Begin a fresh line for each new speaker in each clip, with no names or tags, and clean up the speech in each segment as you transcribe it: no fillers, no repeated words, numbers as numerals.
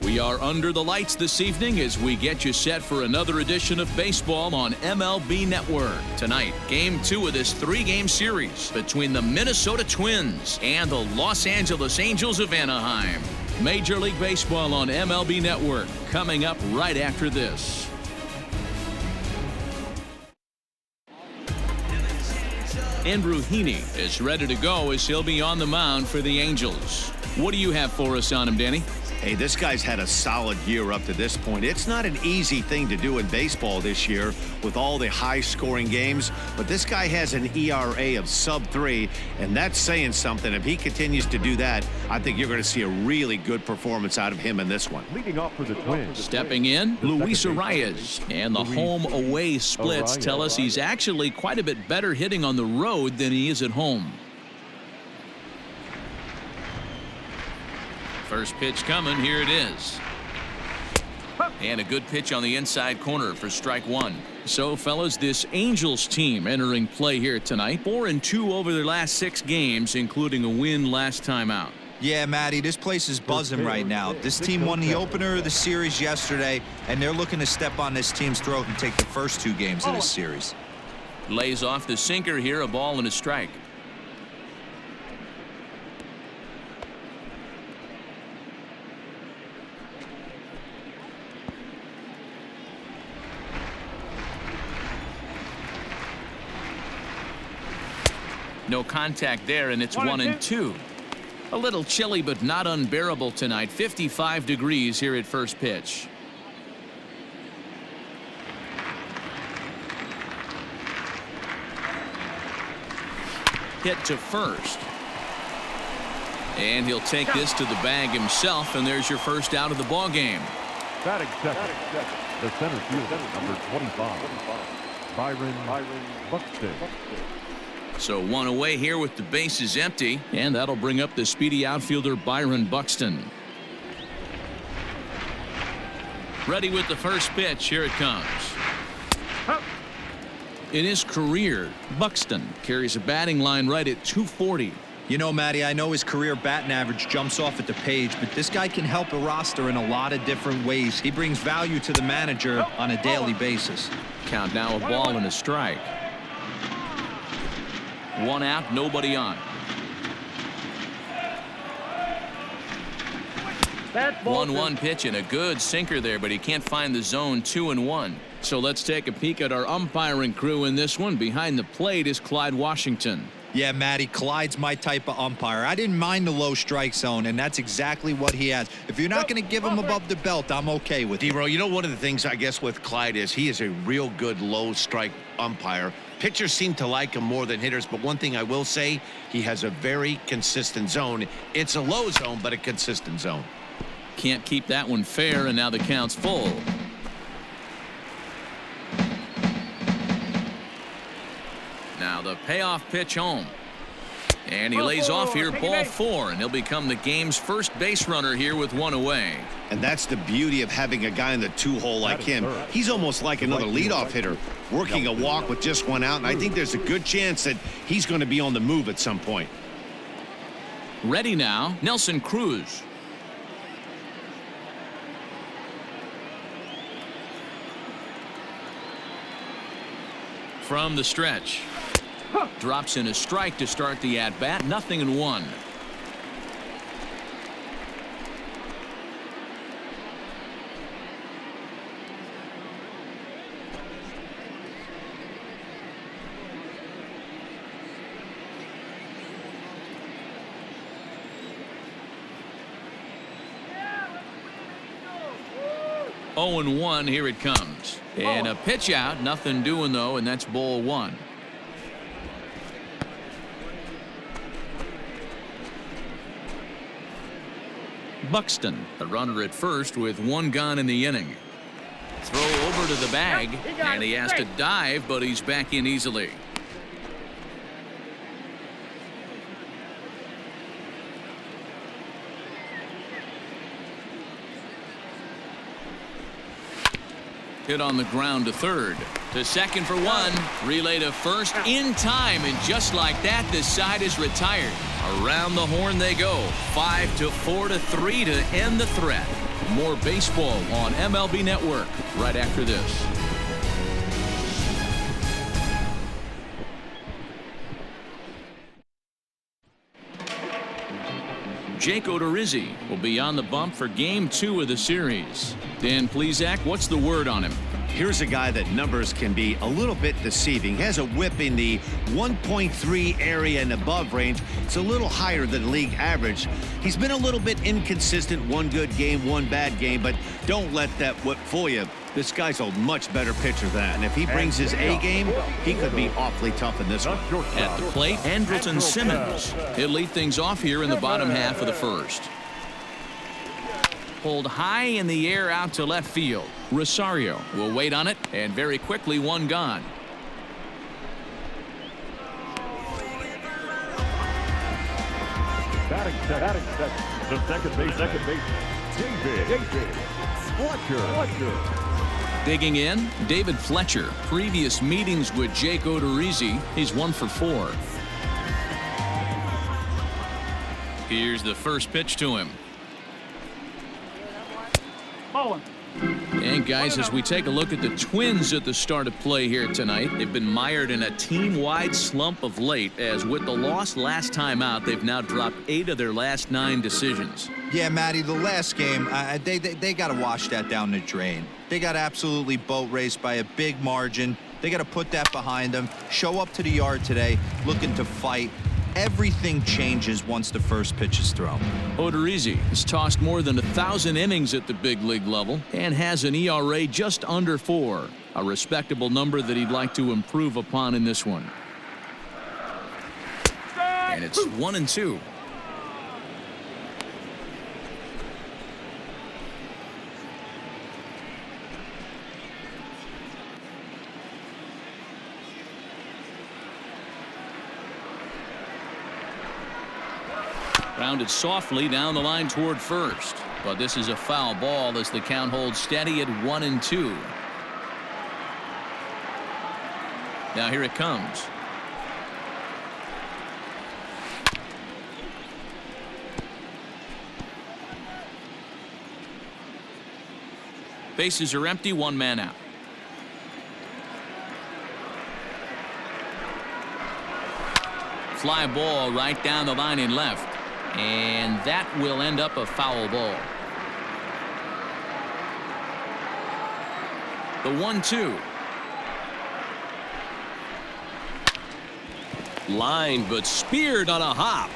We are under the lights this evening as we get you set for another edition of baseball on MLB Network. Tonight, Game 2 of this 3-game series between the Minnesota Twins and the Los Angeles Angels of Anaheim. Major League Baseball on MLB Network coming up right after this. Andrew Heaney is ready to go as he'll be on the mound for the Angels. What do you have for us on him, Danny?
Hey, this guy's had a solid year up to this point. It's not an easy thing to do in baseball this year with all the high-scoring games, but this guy has an ERA of sub-3, and that's saying something. If he continues to do that, I think you're going to see a really good performance out of him in this one.
Leading off for the Twins.
Stepping in, Luis Arias. And the home-away splits tell us he's actually quite a bit better hitting on the road than he is at home. First pitch coming. Here it is. And a good pitch on the inside corner for strike one. So, fellas, this Angels team entering play here tonight. 4-2 over their last 6 games, including a win last time out.
Yeah, Matty, this place is buzzing right now. This team won the opener of the series yesterday, and they're looking to step on this team's throat and take the first 2 games of this series.
Lays off the sinker here, a ball and a strike. No contact there, and it's 1-2. A little chilly, but not unbearable tonight. 55 degrees here at first pitch. Hit to first. And he'll take this to the bag himself, and there's your first out of the ball game.
Batting second, the center fielder, number 25, Byron Buxton.
So 1 away here with the bases empty, and that'll bring up the speedy outfielder Byron Buxton. Ready with the first pitch. Here it comes. In his career, Buxton carries a batting line right at 240.
You know, Matty, I know his career batting average jumps off at the page, but this guy can help a roster in a lot of different ways. He brings value to the manager on a daily basis.
Count now, a ball and a strike. 1 out, nobody on. 1-1 pitch and a good sinker there, but he can't find the zone. 2-1. So let's take a peek at our umpiring crew in this one. Behind the plate is Clyde Washington.
Yeah, Matty, Clyde's my type of umpire. I didn't mind the low strike zone, and that's exactly what he has. If you're not going to give him above the belt, I'm okay with it.
D-Row, you know, one of the things I guess with Clyde is he is a real good low strike umpire. Pitchers seem to like him more than hitters, but one thing I will say, he has a very consistent zone. It's a low zone, but a consistent zone.
Can't keep that one fair, and now the count's full. Now the payoff pitch home. And he lays off here, ball 4, and he'll become the game's first base runner here with 1 away.
And that's the beauty of having a guy in the 2-hole like him. He's almost like another leadoff hitter, working a walk with just 1 out, and I think there's a good chance that he's going to be on the move at some point.
Ready now, Nelson Cruz. From the stretch. Drops in a strike to start the at-bat. 0-1. Oh, 0-1. Here it comes. And a pitch out. Nothing doing, though, and that's ball 1. Buxton, the runner at first with 1 gone in the inning. Throw over to the bag, and he has to dive, but he's back in easily. Hit on the ground to third. To second for 1. Relay to first in time, and just like that, this side is retired. Around the horn they go. 5-4 to 3 to end the threat. More baseball on MLB Network right after this. Jake Odorizzi will be on the bump for Game 2 of the series. Dan Plesac, what's the word on him?
Here's a guy that numbers can be a little bit deceiving. Has a whip in the 1.3 area and above range. It's a little higher than league average. He's been a little bit inconsistent. One good game, one bad game, but don't let that whip fool you. This guy's a much better pitcher than that. And if he brings his A game, he could be awfully tough in this one.
At the plate, Andrelton Simmons. He'll lead things off here in the bottom half of the first. Pulled high in the air out to left field. Rosario will wait on it, and very quickly one gone.
Batting second. The second base. David Fletcher.
Digging in, David Fletcher. Previous meetings with Jake Odorizzi, he's 1 for 4. Here's the first pitch to him. And guys, as we take a look at the Twins at the start of play here tonight, they've been mired in a team-wide slump of late, as with the loss last time out, they've now dropped 8 of their last 9 decisions.
Yeah, Matty, the last game, they got to wash that down the drain. They got absolutely boat raced by a big margin. They got to put that behind them, show up to the yard today, looking to fight. Everything changes once the first pitch is thrown.
Odorizzi has tossed more than 1,000 innings at the big league level and has an ERA just under 4, a respectable number that he'd like to improve upon in this one. And it's 1-2. Grounded softly down the line toward first, but this is a foul ball as the count holds steady at 1-2. Now here it comes. Bases are empty, 1 man out. Fly ball right down the line in left. And that will end up a foul ball. The 1-2. Line, but speared on a hop.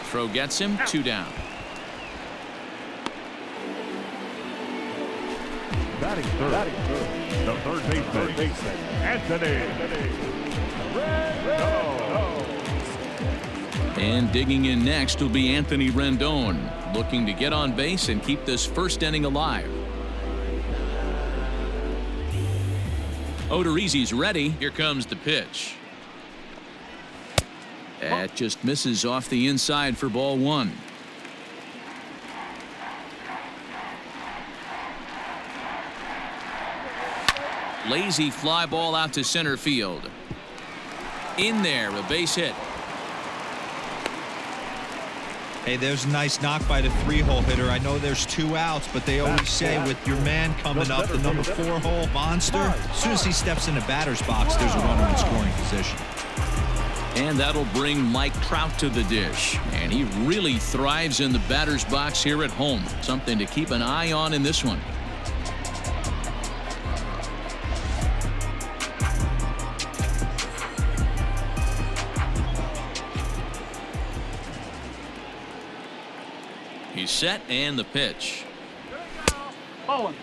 Throw gets him, 2 down.
Batting third. The third baseman. Anthony.
And digging in next will be Anthony Rendon, looking to get on base and keep this first inning alive. Odorizzi's ready. Here comes the pitch. That just misses off the inside for ball 1. Lazy fly ball out to center field. In there, a base hit.
Hey, there's a nice knock by the 3-hole hitter. I know there's 2 outs, but they always say with your man coming up, the number 4-hole monster, as soon as he steps in the batter's box, there's a runner in scoring position.
And that'll bring Mike Trout to the dish. And he really thrives in the batter's box here at home. Something to keep an eye on in this one. He's set, and the pitch.
Bowling.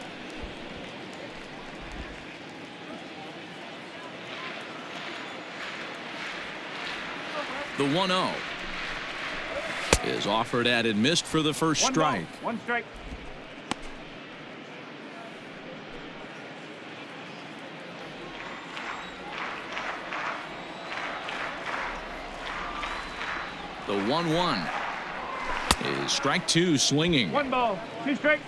The 1-0 is offered at and missed for the first strike.
1 strike.
The 1-1 is strike 2, swinging.
1 ball, 2 strikes.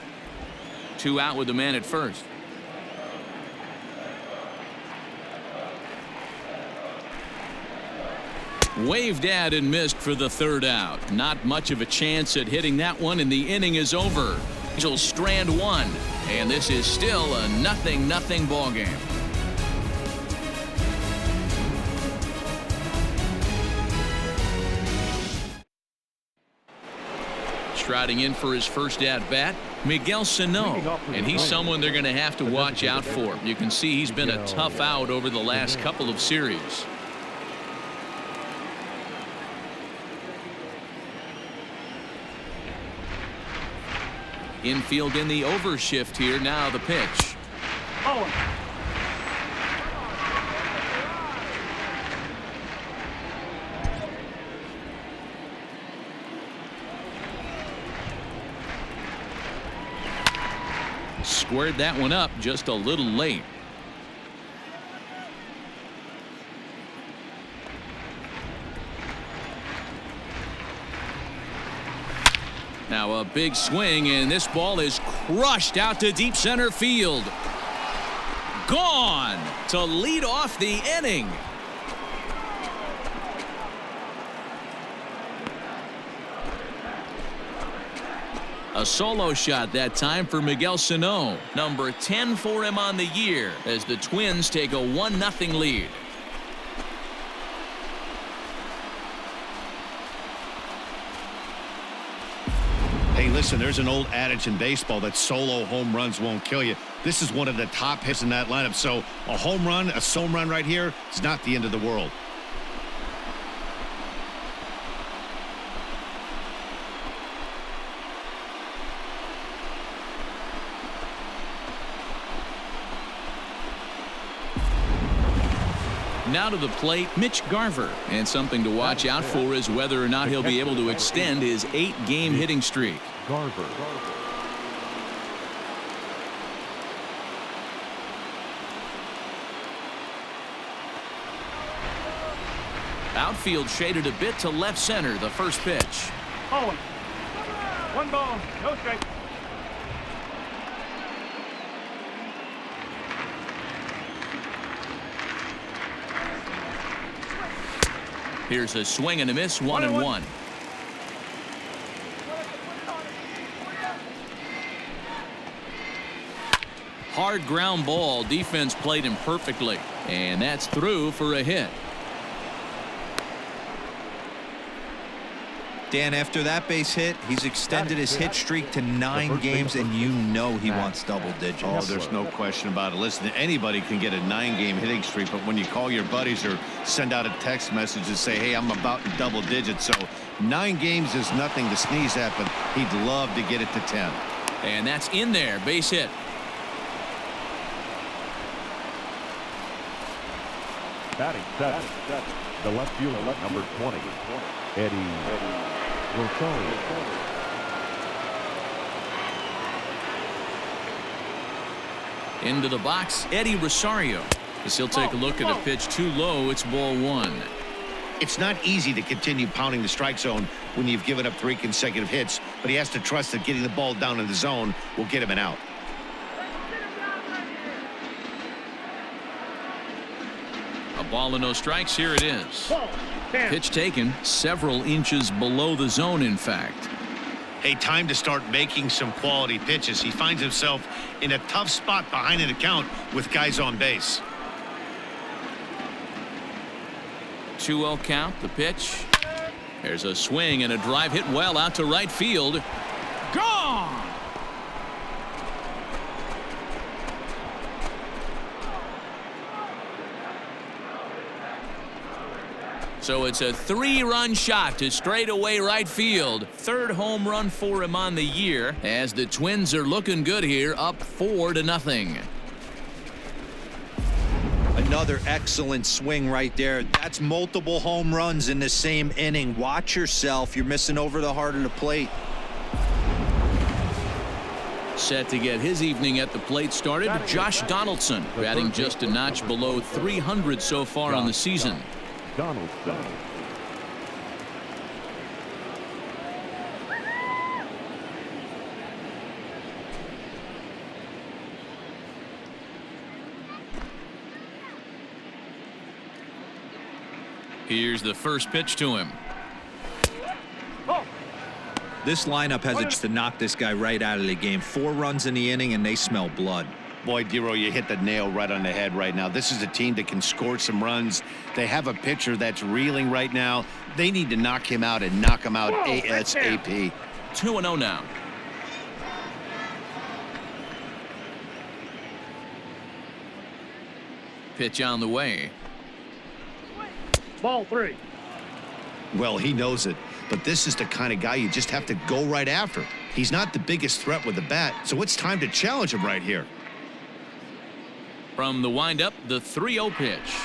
2 out with the man at first. Waved at and missed for the 3rd out. Not much of a chance at hitting that one, and the inning is over. Angels strand one, and this is still a 0-0 ball game. Striding in for his first at-bat, Miguel Sano, and he's someone they're going to have to watch out for. You can see he's been a tough out over the last couple of series. Infield in the overshift here. Now the pitch.
Bowling.
Squared that one up just a little late. Now a big swing, and this ball is crushed out to deep center field. Gone to lead off the inning. A solo shot that time for Miguel Sano. Number 10 for him on the year as the Twins take a 1-0 lead.
Hey, listen, there's an old adage in baseball that solo home runs won't kill you. This is one of the top hits in that lineup. So a home run right here is not the end of the world.
Now to the plate, Mitch Garver. And something to watch out for is whether or not he'll be able to extend his 8-game hitting streak.
Garver.
Outfield shaded a bit to left center. The first pitch.
Bowling. 1 ball, no strike.
Here's a swing and a miss, 1-1. Hard ground ball. Defense played him perfectly, and that's through for a hit.
Dan, after that base hit, he's extended his hit streak to 9 games, and you know he wants double digits.
Oh, there's no question about it. Listen, anybody can get a 9-game hitting streak, but when you call your buddies or send out a text message and say, hey, I'm about in double digits, so 9 games is nothing to sneeze at, but he'd love to get it to 10.
And that's in there. Base hit.
Batting seventh. The left fielder, number 20, Heidi Watney.
Into the box, Eddie Rosario. As he'll take a look at a pitch too low. It's ball 1.
It's not easy to continue pounding the strike zone when you've given up 3 consecutive hits, but he has to trust that getting the ball down in the zone will get him an out.
A ball and no strikes. Here it is.
Ball. 10.
Pitch taken several inches below the zone, in fact.
Hey, time to start making some quality pitches. He finds himself in a tough spot behind an account with guys on base.
2-0 count. The pitch. There's a swing and a drive hit well out to right field. Gone! So it's a 3-run shot to straightaway right field. 3rd home run for him on the year as the Twins are looking good here, up 4-0.
Another excellent swing right there. That's multiple home runs in the same inning. Watch yourself. You're missing over the heart of the plate.
Set to get his evening at the plate started, Josh Donaldson, batting just a notch below 300 so far on the season.
Donaldson.
Here's the first pitch to him.
This lineup has a chance to knock this guy right out of the game. 4 runs in the inning, and they smell blood.
Boy, Dero, you hit the nail right on the head right now. This is a team that can score some runs. They have a pitcher that's reeling right now. They need to knock him out and knock him out ASAP.
2-0 now. Pitch on the way.
Ball 3.
Well, he knows it, but this is the kind of guy you just have to go right after. He's not the biggest threat with the bat, so it's time to challenge him right here.
From the windup, the 3-0 pitch.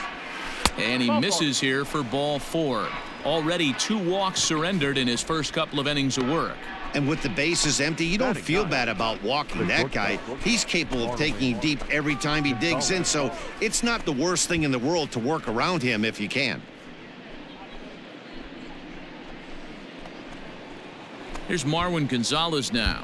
And he misses here for ball 4. Already 2 walks surrendered in his first couple of innings of work.
And with the bases empty, you don't feel bad about walking that guy. He's capable of taking deep every time he digs in, so it's not the worst thing in the world to work around him if you can.
Here's Marwin Gonzalez now.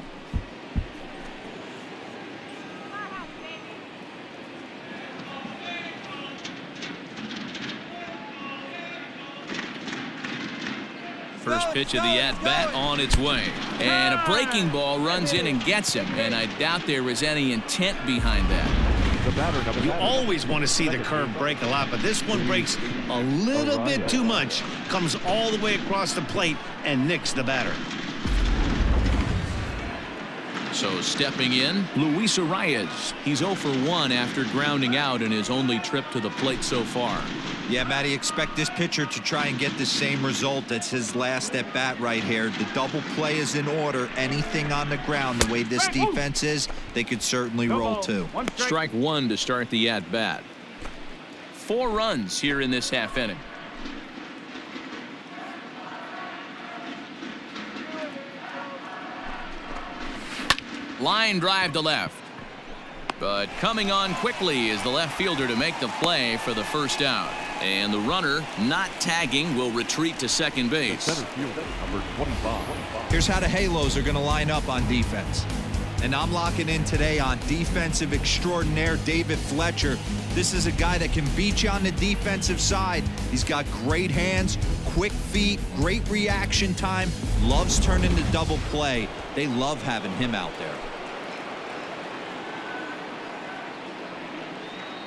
First pitch of the at-bat on its way. And a breaking ball runs in and gets him. And I doubt there is any intent behind that.
You always want to see the curve break a lot, but this one breaks a little bit too much. Comes all the way across the plate and nicks the batter.
So stepping in, Luis Arias. He's 0 for 1 after grounding out in his only trip to the plate so far.
Yeah, Matty, expect this pitcher to try and get the same result. That's his last at bat right here. The double play is in order. Anything on the ground, the way this defense is, they could certainly roll too.
Strike 1 to start the at bat. 4 runs here in this half inning. Line drive to left. But coming on quickly is the left fielder to make the play for the first out. And the runner, not tagging, will retreat to second base.
Number 25.
Here's how the Halos are going to line up on defense. And I'm locking in today on defensive extraordinaire David Fletcher. This is a guy that can beat you on the defensive side. He's got great hands, quick feet, great reaction time, loves turning the double play. They love having him out there.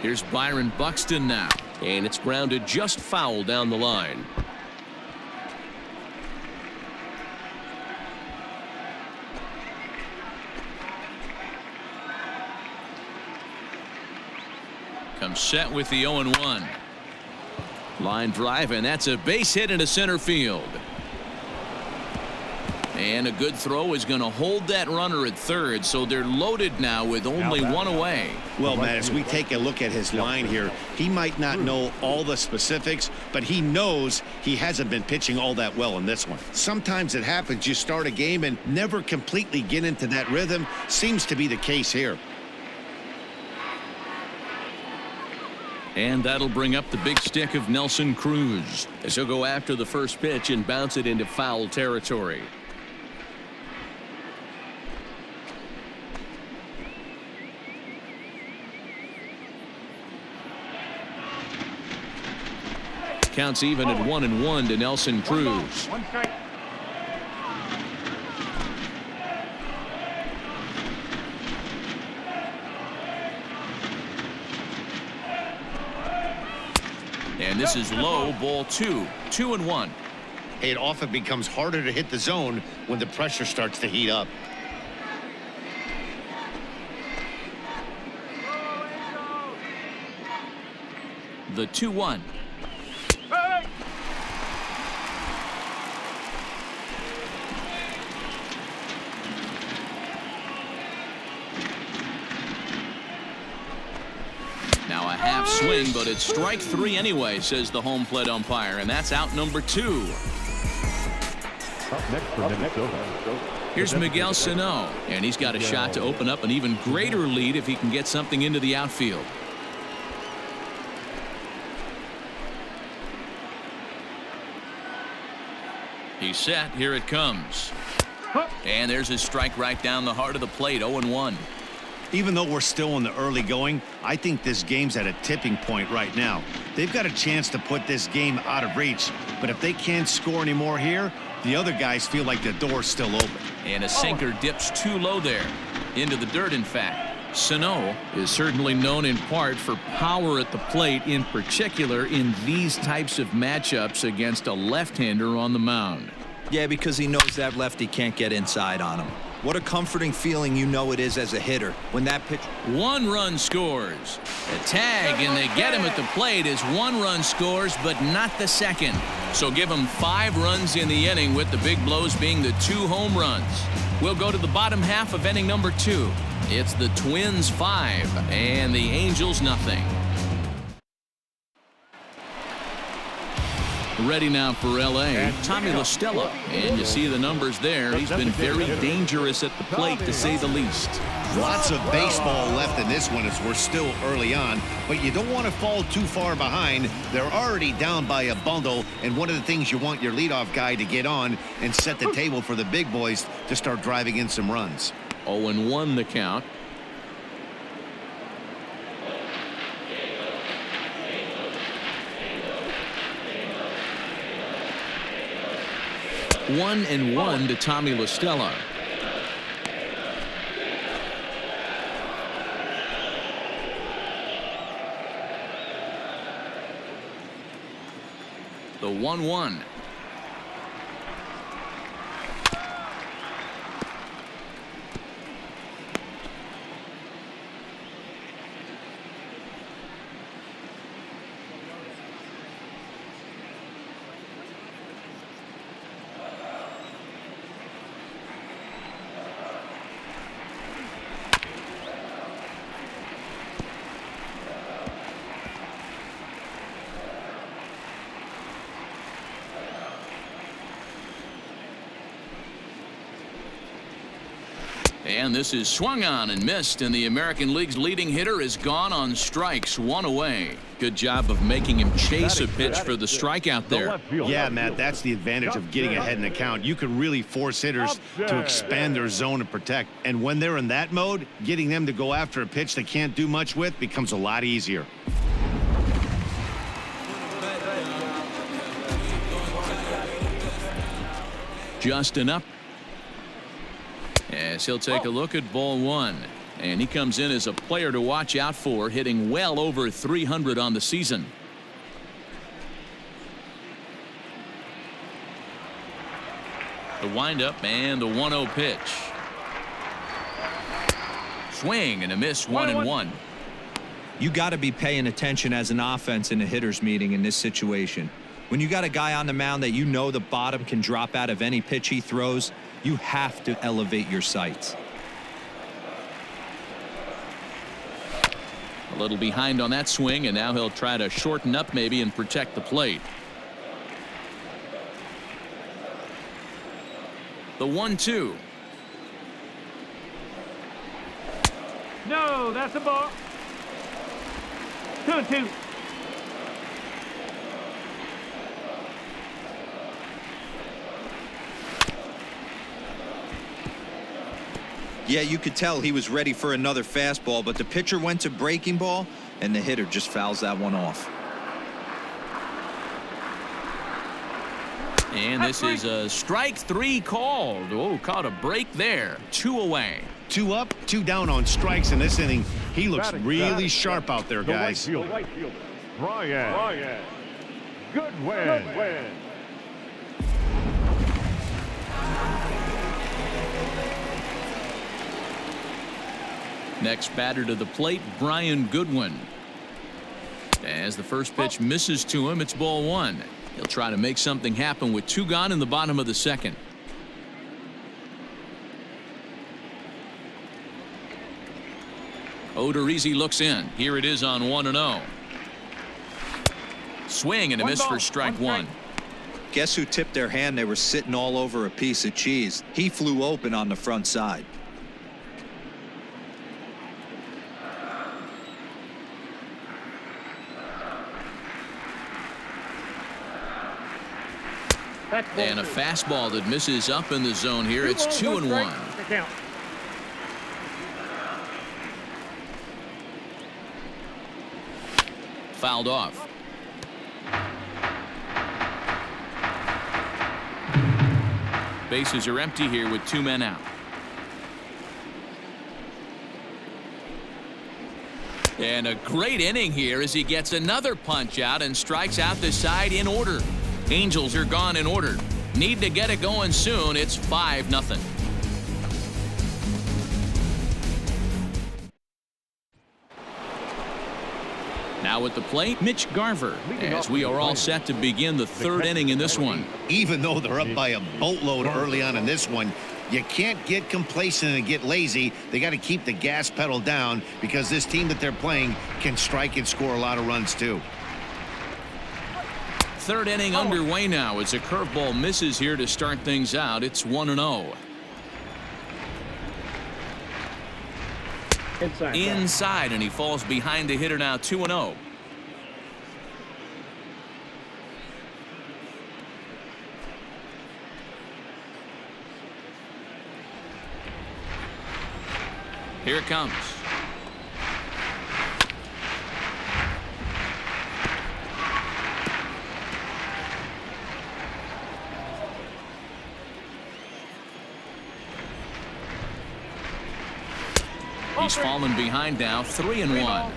Here's Byron Buxton now. And it's grounded just foul down the line. Comes set with the 0-1. Line drive, and that's a base hit into center field. And a good throw is going to hold that runner at third, so they're loaded now with only 1 away.
Well, Matt, as we take a look at his line here, he might not know all the specifics, but he knows he hasn't been pitching all that well in this one. Sometimes it happens. You start a game and never completely get into that rhythm. Seems to be the case here.
And that'll bring up the big stick of Nelson Cruz as he'll go after the first pitch and bounce it into foul territory. Counts even at 1-1 to Nelson Cruz.
One strike.
And this is low, ball 2. 2-1.
It often becomes harder to hit the zone when the pressure starts to heat up.
The 2-1. Now a half swing, but it's strike 3 anyway, says the home plate umpire, and that's out number 2.
Up next for Minnesota.
Here's Miguel Sano, and he's got a shot to open up an even greater lead if he can get something into the outfield. He's set. Here it comes. And there's his strike right down the heart of the plate. 0-1.
Even though we're still in the early going, I think this game's at a tipping point right now. They've got a chance to put this game out of reach, But if they can't score anymore here, the other guys feel like the door's still open.
And a sinker dips too low there. Into the dirt, in fact. Sano is certainly known in part for power at the plate, in particular in these types of matchups against a left-hander on the mound.
Yeah, because he knows that lefty can't get inside on him. What a comforting feeling you know it is as a hitter when that pitch.
1 run scores. A tag, and they get him at the plate as 1 run scores, but not the second. So give him 5 runs in the inning, with the big blows being the 2 home runs. We'll go to the bottom half of inning number 2. It's the Twins 5 and the Angels nothing. Ready now for L.A., Tommy La Stella. And you see the numbers there. He's been very dangerous at the plate, to say the least.
Lots of baseball left in this one as we're still early on, but you don't want to fall too far behind. They're already down by a bundle, and one of the things you want your leadoff guy to get on and set the table for the big boys to start driving in some runs.
0-1 the count. One and 1 to Tommy La Stella. The 1-1. And this is swung on and missed, and the American League's leading hitter is gone on strikes, 1 away. Good job of making him chase a pitch for the strikeout there.
Yeah, Matt, that's the advantage of getting ahead in the count. You can really force hitters to expand their zone and protect. And when they're in that mode, getting them to go after a pitch they can't do much with becomes a lot easier.
Justin up. As he'll take a look at ball 1. And he comes in as a player to watch out for, hitting well over 300 on the season. The windup and the 1-0 pitch. Swing and a miss, 1-1.
You got to be paying attention as an offense in a hitter's meeting in this situation. When you got a guy on the mound that you know the bottom can drop out of any pitch he throws, you have to elevate your sights.
A little behind on that swing, and now he'll try to shorten up maybe and protect the plate. The 1-2.
No, that's a ball. 2-2.
Yeah, you could tell he was ready for another fastball, but the pitcher went to breaking ball, and the hitter just fouls that one off.
And this is a strike 3 called. Oh, caught a break there. 2 away.
2 up, 2 down on strikes in this inning. He looks really sharp out there, guys.
The right fielder, Brian. Goodwin.
Next batter to the plate, Brian Goodwin. As the first pitch misses to him, it's ball 1. He'll try to make something happen with 2 gone in the bottom of the second. Odorizzi looks in. Here it is on 1-0. Swing and a miss for strike 1.
Guess who tipped their hand? They were sitting all over a piece of cheese. He flew open on the front side.
And a fastball that misses up in the zone here. It's 2-1. Fouled off. Bases are empty here with 2 men out. And a great inning here as he gets another punch out and strikes out the side in order. Angels are gone in order. Need to get it going soon. It's 5-0. Now at the plate, Mitch Garver, as we are all set to begin the 3rd inning in this one.
Even though they're up by a boatload early on in this one, you can't get complacent and get lazy. They got to keep the gas pedal down because this team that they're playing can strike and score a lot of runs too.
3rd inning underway now as a curveball misses here to start things out. It's 1-0. Inside, and he falls behind the hitter now. 2-0. Here it comes. He's fallen behind now. 3-1.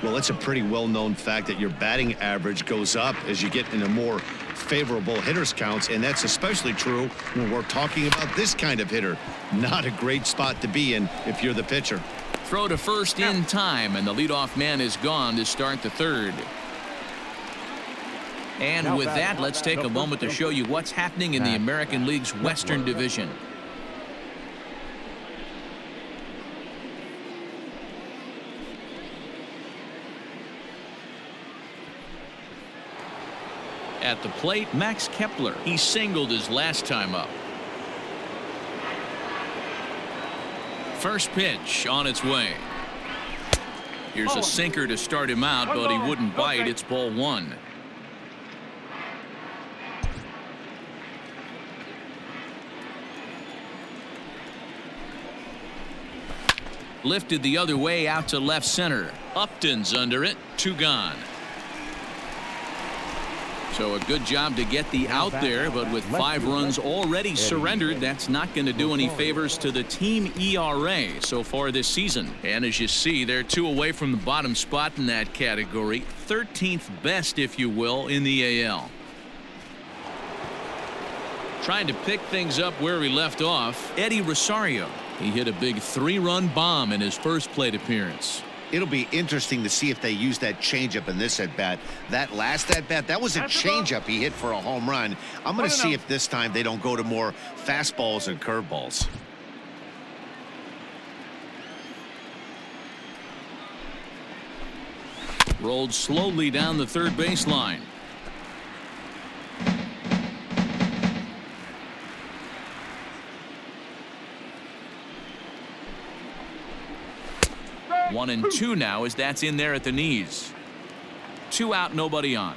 Well, it's a pretty well-known fact that your batting average goes up as you get into more favorable hitters counts, and that's especially true when we're talking about this kind of hitter. Not a great spot to be in if you're the pitcher.
Throw to first in time, and the leadoff man is gone to start the 3rd. And with that, let's take a moment to show you what's happening in the American League's Western Division. At the plate, Max Kepler. He singled his last time up. First pitch on its way. Here's a sinker to start him out, but he wouldn't bite. It's ball 1. Lifted the other way out to left center. Upton's under it. 2 gone. So a good job to get the out there, but with 5 runs already surrendered, that's not going to do any favors to the team ERA so far this season. And as you see, they're 2 away from the bottom spot in that category. 13th best, if you will, in the AL. Trying to pick things up where we left off, Eddie Rosario. He hit a big 3-run bomb in his first plate appearance.
It'll be interesting to see if they use that changeup in this at-bat. That last at-bat, that was a changeup he hit for a home run. I'm going to see if this time they don't go to more fastballs and curveballs.
Rolled slowly down the 3rd baseline. One and 2 now as that's in there at the knees. 2 out, nobody on.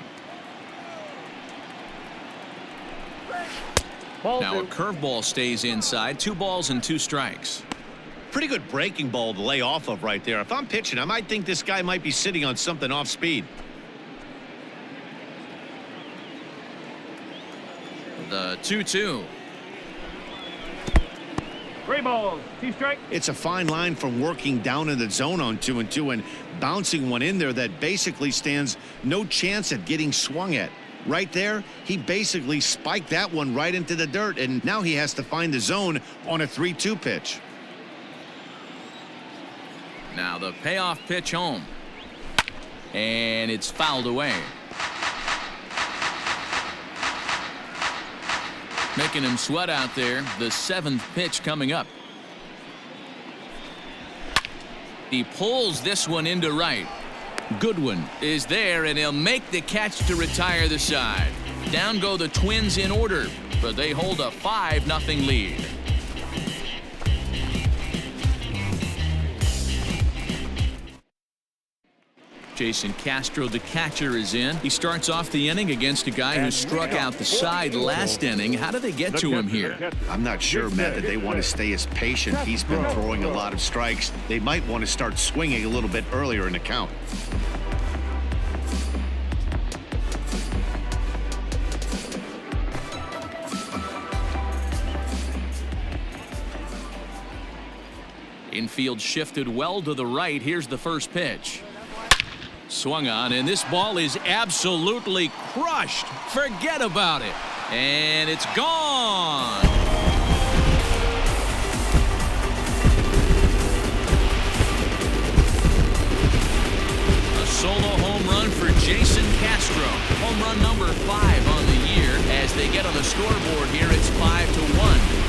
Now a curveball stays inside. 2 balls and 2 strikes.
Pretty good breaking ball to lay off of right there. If I'm pitching, I might think this guy might be sitting on something off speed.
The 2-2.
3 balls, 2 strikes.
It's a fine line from working down in the zone on 2-2 and bouncing one in there that basically stands no chance at getting swung at. Right there, he basically spiked that one right into the dirt, and now he has to find the zone on a 3-2 pitch.
Now the payoff pitch home. And it's fouled away. Making him sweat out there. The 7th pitch coming up. He pulls this one into right. Goodwin is there, and he'll make the catch to retire the side. Down go the Twins in order, but they hold a 5-0 lead. Jason Castro, the catcher, is in. He starts off the inning against a guy who struck out the side last inning. How do they get to him here?
I'm not sure, Matt, that they want to stay as patient. He's been throwing a lot of strikes. They might want to start swinging a little bit earlier in the count.
Infield shifted well to the right. Here's the first pitch. Swung on, and this ball is absolutely crushed. Forget about it. And it's gone. A solo home run for Jason Castro. Home run number 5 on the year. As they get on the scoreboard here, it's 5-1.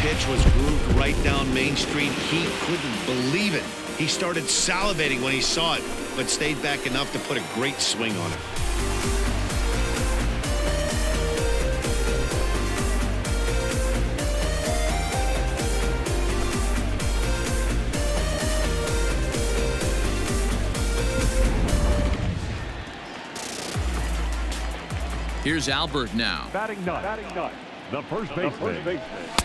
Pitch was grooved right down Main Street. He couldn't believe it. He started salivating when he saw it, but stayed back enough to put a great swing on it.
Here's Albert now.
Batting ninth. The first baseman.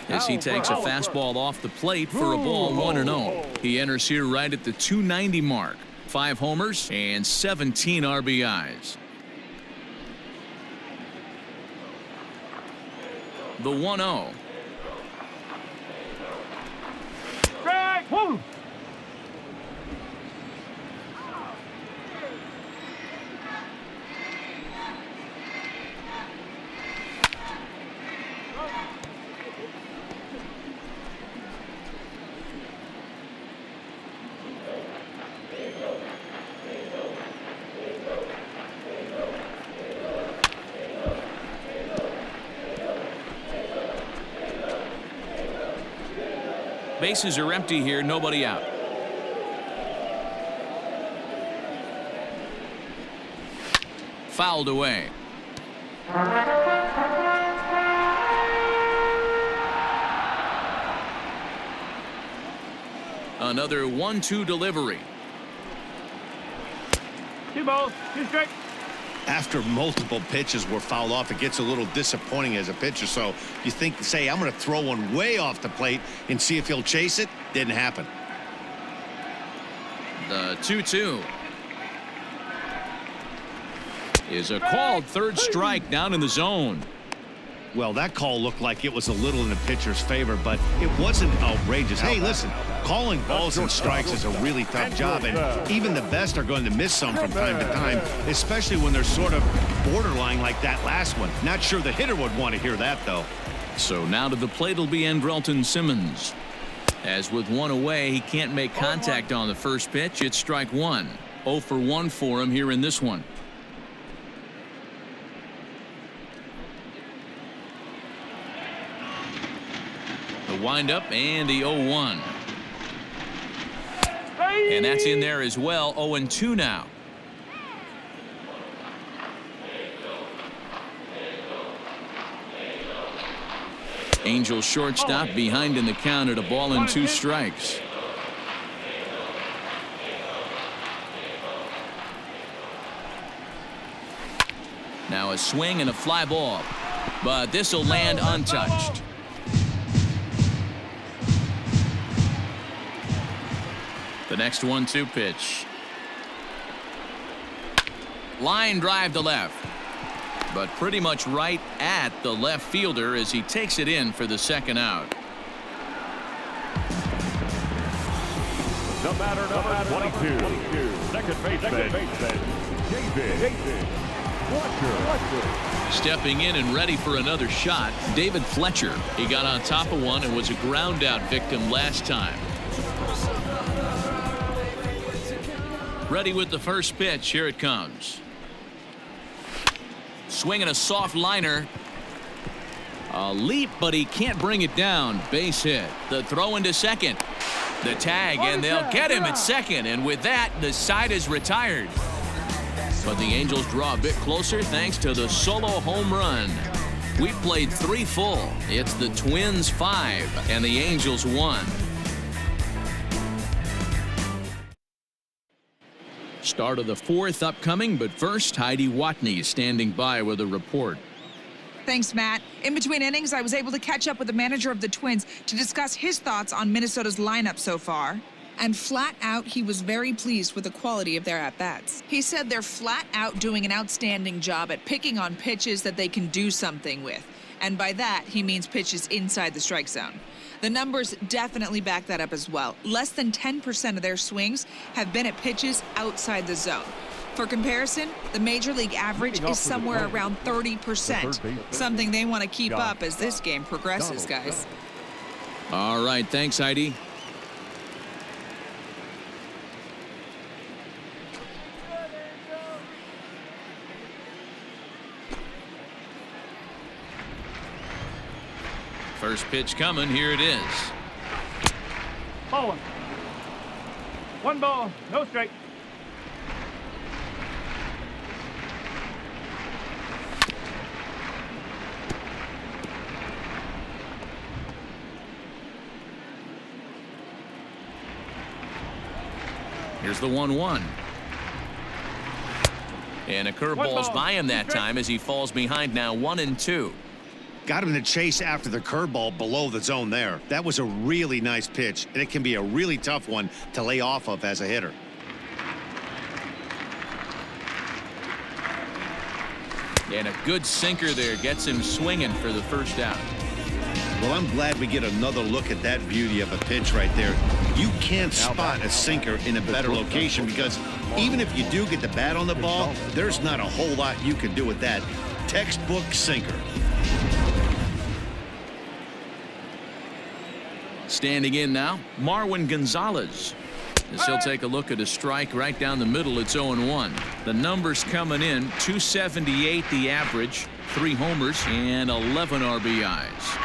As he takes a fastball off the plate for a ball 1-0. He enters here right at the 290 mark. 5 homers and 17 RBIs. The 1-0.
Strike! Woo!
Bases are empty here, nobody out. Fouled away. Another 1-2 delivery.
2 balls, 2 strikes.
After multiple pitches were fouled off, it gets a little disappointing as a pitcher. So you think, say, I'm going to throw one way off the plate and see if he'll chase it. Didn't happen.
The 2-2 is a called third strike down in the zone.
Well, that call looked like it was a little in the pitcher's favor, but it wasn't outrageous. Hey, listen, calling balls and strikes is a really tough job, and even the best are going to miss some from time to time, especially when they're sort of borderline like that last one. Not sure the hitter would want to hear that, though.
So now to the plate will be Andrelton Simmons. As with 1 away, he can't make contact on the first pitch. It's strike 1. 0 for 1 for him here in this one. The windup and the 0-1. And that's in there as well. 0-2 now. Angels shortstop behind in the count at a ball and 2 strikes. Now a swing and a fly ball, but this will land untouched. The next 1-2 pitch. Line drive to left, but pretty much right at the left fielder as he takes it in for the second out.
The batter, number 22, second baseman, David Fletcher.
Stepping in and ready for another shot, David Fletcher. He got on top of one and was a ground out victim last time. Ready with the first pitch. Here it comes. Swinging a soft liner. A leap, but he can't bring it down. Base hit. The throw into second. The tag, and they'll get him at second. And with that, the side is retired. But the Angels draw a bit closer thanks to the solo home run. We played 3 full. It's the Twins 5 and the Angels 1. Start of the 4th upcoming, but first, Heidi Watney standing by with a report.
Thanks, Matt. In between innings, I was able to catch up with the manager of the Twins to discuss his thoughts on Minnesota's lineup so far. And flat out, he was very pleased with the quality of their at-bats. He said they're flat out doing an outstanding job at picking on pitches that they can do something with. And by that, he means pitches inside the strike zone. The numbers definitely back that up as well. Less than 10% of their swings have been at pitches outside the zone. For comparison, the Major League average is somewhere around 30%, something they want to keep up as this game progresses, guys.
All right, thanks, Heidi. First pitch coming, here it is.
Ball one. One ball, no strike.
Here's the 1-1. And a curveball's by him that time as he falls behind now 1-2.
Got him to chase after the curveball below the zone there. That was a really nice pitch, and it can be a really tough one to lay off of as a hitter.
And a good sinker there gets him swinging for the first out.
Well, I'm glad we get another look at that beauty of a pitch right there. You can't spot a sinker in a better location because even if you do get the bat on the ball, there's not a whole lot you can do with that. Textbook sinker.
Standing in now, Marwin Gonzalez. As he'll take a look at a strike right down the middle, it's 0-1. The numbers coming in, 278 the average, 3 homers, and 11 RBIs.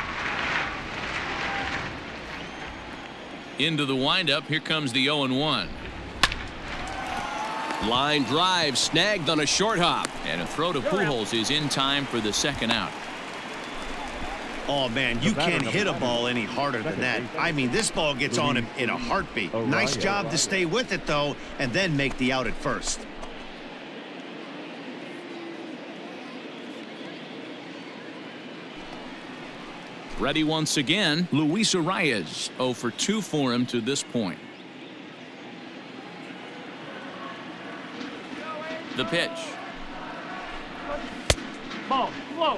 Into the windup, here comes the 0-1. Line drive snagged on a short hop. And a throw to Pujols is in time for the second out.
Oh, man, you can't hit a ball any harder than that. I mean, this ball gets on him in a heartbeat. Nice job to stay with it, though, and then make the out at first.
Ready once again, Luis Arias, 0 for 2 for him to this point. The pitch.
Ball, low.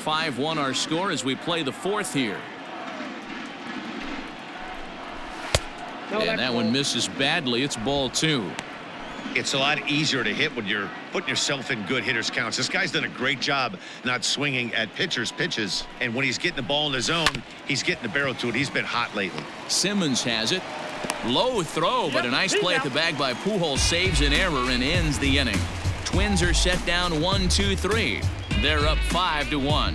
5-1 our score as we play the 4th here. And that one misses badly. It's ball 2.
It's a lot easier to hit when you're putting yourself in good hitters counts. This guy's done a great job not swinging at pitchers' pitches. And when he's getting the ball in the zone, he's getting the barrel to it. He's been hot lately.
Simmons has it. Low throw, but a nice play at the bag by Pujols saves an error and ends the inning. Twins are set down 1-2-3. They're up 5-1.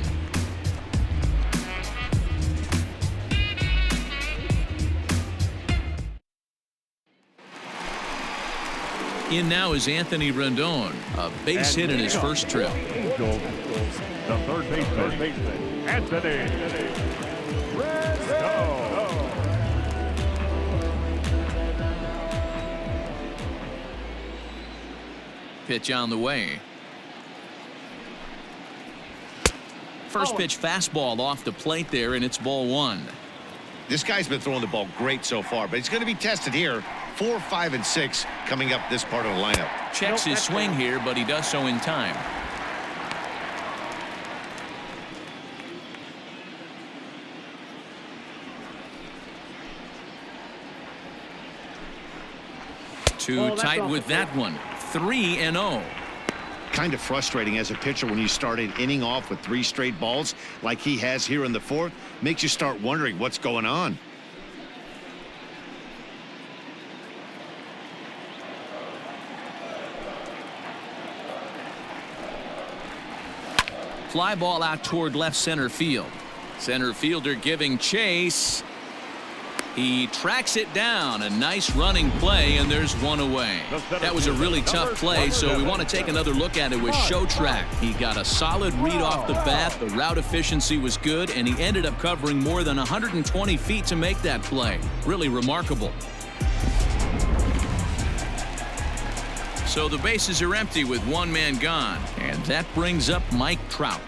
In now is Anthony Rendon, a base hit in his first trip.
The third baseman, Anthony Rendon.
Pitch on the way. First pitch fastball off the plate there, and it's ball 1.
This guy's been throwing the ball great so far, but he's going to be tested here. 4, 5, and 6 coming up this part of the lineup.
Checks his swing here, but he does so in time. Too tight with that one. 3-0.
Kind of frustrating as a pitcher when you start an inning off with 3 straight balls like he has here in the 4th. Makes you start wondering what's going on.
Fly ball out toward left center field. Center fielder giving chase. He tracks it down. A nice running play, and there's one away. That was a really tough play, so we want to take another look at it with Show Track. He got a solid read off the bat. The route efficiency was good, and he ended up covering more than 120 feet to make that play. Really remarkable. So the bases are empty with 1 man gone, and that brings up Mike Trout.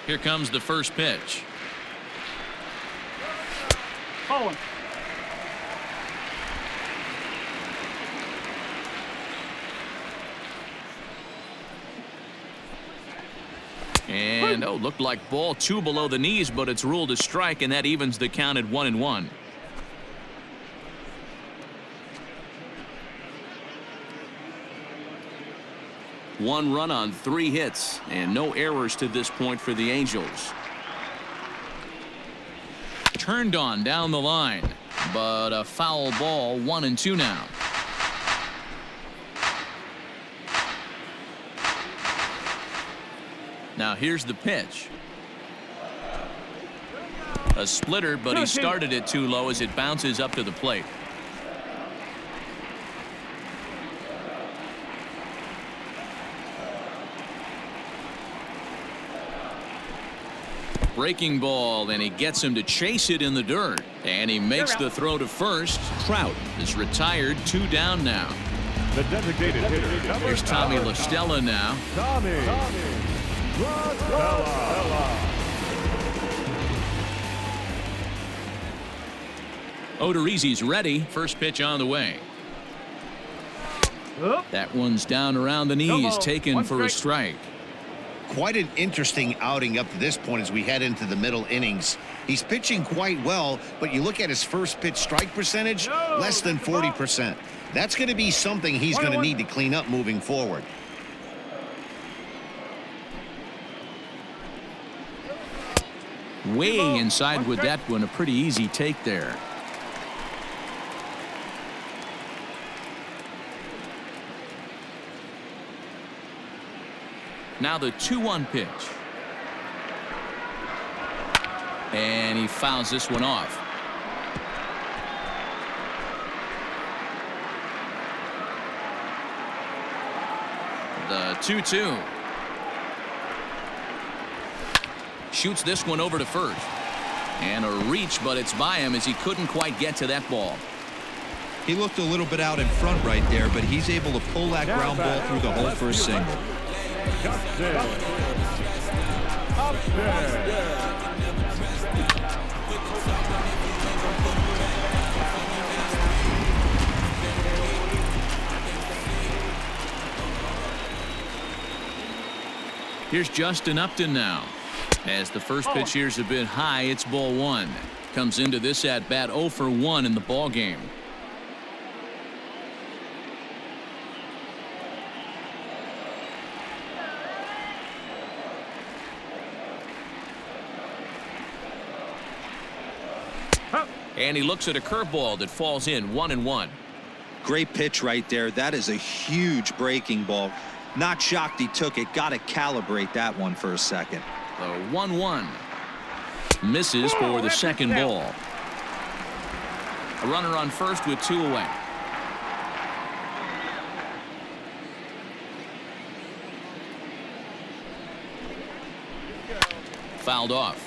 Here comes the first pitch.
Bowling.
And, oh, looked like ball 2 below the knees, but it's ruled a strike, and that evens the count at 1-1. One run on 3 hits, and no errors to this point for the Angels. Turned on down the line, but a foul ball, 1-2 now. Now here's the pitch. A splitter, but he started it too low as it bounces up to the plate. Breaking ball, and he gets him to chase it in the dirt. And he makes the throw to first. Trout is retired, 2 down now.
The designated hitter.
Here's Tommy La Stella now.
Tommy La Stella.
Odorizzi's ready. First pitch on the way. That one's down around the knees, taken for a strike.
Quite an interesting outing up to this point as we head into the middle innings. He's pitching quite well, but you look at his first pitch strike percentage, less than 40%. That's going to be something he's going to need to clean up moving forward.
Way inside with that one, a pretty easy take there. Now the 2-1 pitch. And he fouls this one off. The 2-2. Shoots this one over to first. And a reach, but it's by him as he couldn't quite get to that ball.
He looked a little bit out in front right there, but he's able to pull that ground ball through the hole for a single.
Here's Justin Upton now. As the first pitch here's a bit high, it's ball 1. Comes into this at bat 0 for 1 in the ball game. And he looks at a curveball that falls in, 1-1.
Great pitch right there. That is a huge breaking ball. Not shocked he took it. Got to calibrate that one for a second.
The 1-1. Misses for the second ball. A runner on first with 2 away. Fouled off.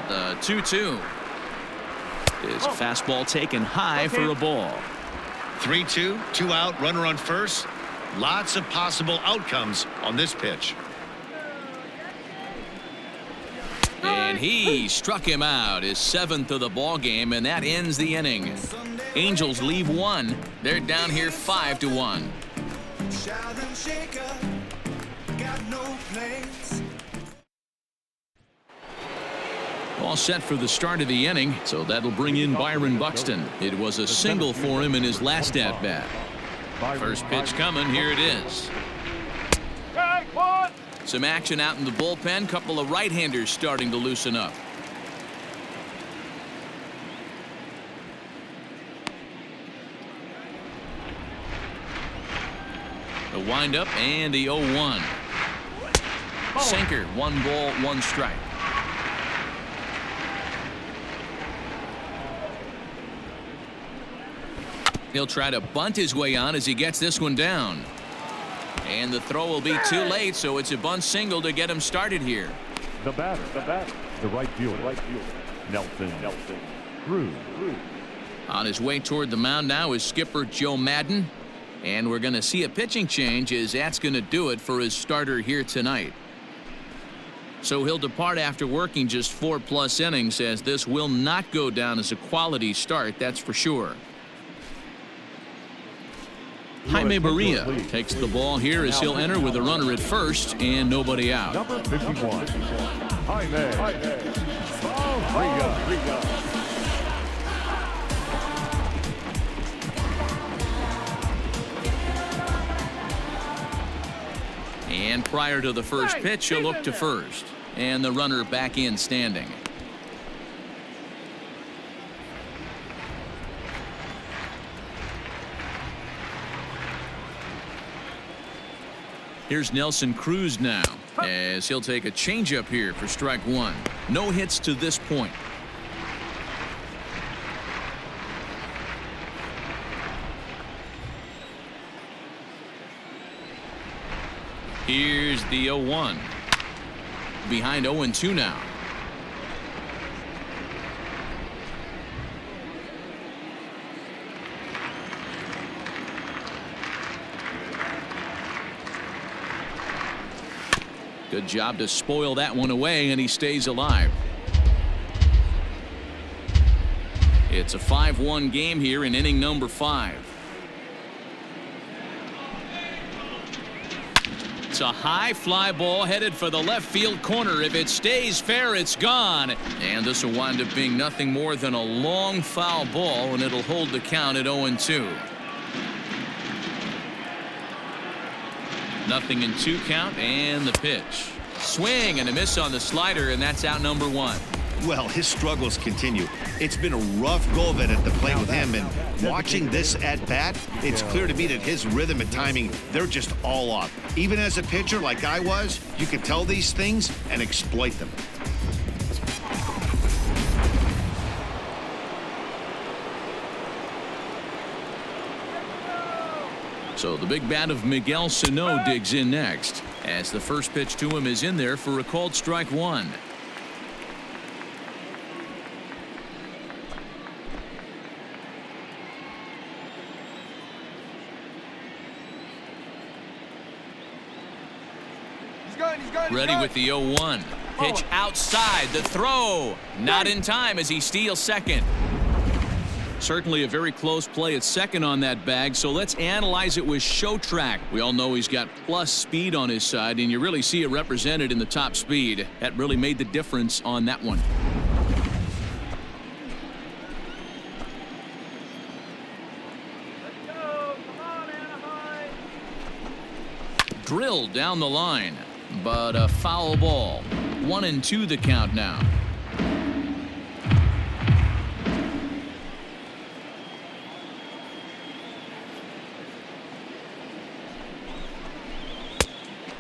The 2-2. Is a fastball taken high for a ball.
3-2, 2 out, runner on first. Lots of possible outcomes on this pitch.
And he struck him out, his 7th of the ball game, and that ends the inning. Angels leave 1. They're down here 5-1. All set for the start of the inning, so that'll bring in Byron Buxton. It was a single for him in his last at-bat. First pitch coming, here it is. Some action out in the bullpen, couple of right-handers starting to loosen up. The windup and the 0-1. Sinker, 1 ball, 1 strike. He'll try to bunt his way on as he gets this one down. And the throw will be too late, so it's a bunt single to get him started here.
The batter, the right fielder, Nelson. Cruz.
On his way toward the mound now is skipper Joe Madden. And we're going to see a pitching change, as that's going to do it for his starter here tonight. So he'll depart after working just 4+ innings, as this will not go down as a quality start, that's for sure. Jaime Barria takes the ball here as he'll enter with a runner at first and nobody out.
Number 51, Jaime Barria.
And prior to the first pitch, he'll look to first. And the runner back in standing. Here's Nelson Cruz now, as he'll take a changeup here for strike one. No hits to this point. Here's the 0-1. Behind 0-2 now. Good job to spoil that one away, and he stays alive. It's a 5-1 game here in inning number 5. It's a high fly ball headed for the left field corner. If it stays fair, it's gone. And this will wind up being nothing more than a long foul ball, and it'll hold the count at 0-2. Nothing in 2 count, and the pitch. Swing and a miss on the slider, and that's out number 1.
Well, his struggles continue. It's been a rough go of it at the plate with him, and watching this at bat, it's clear to me that his rhythm and timing, they're just all off. Even as a pitcher like I was, you can tell these things and exploit them.
So the big bat of Miguel Sano digs in next, as the first pitch to him is in there for a called strike 1. Ready with the 0-1. Pitch outside. The throw. Not in time as he steals second. Certainly a very close play at second on that bag, so let's analyze it with show track. We all know he's got plus speed on his side, and you really see it represented in the top speed. That really made the difference on that one. Drilled down the line, but a foul ball. 1-2 the count now.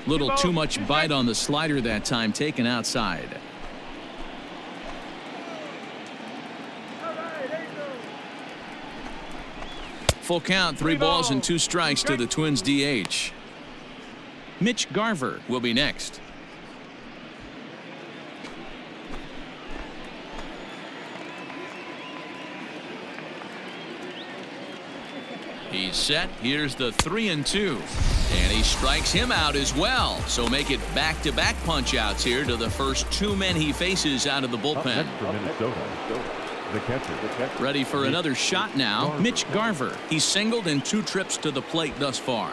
Little too much bite on the slider that time, taken outside. Full count, 3 balls and 2 strikes to the Twins DH. Mitch Garver will be next. He's set. Here's the 3-2. And he strikes him out as well. So make it back-to-back punch-outs here to the first 2 men he faces out of the bullpen.
The catcher.
Ready for another shot now. Mitch Garver. He's singled in 2 trips to the plate thus far.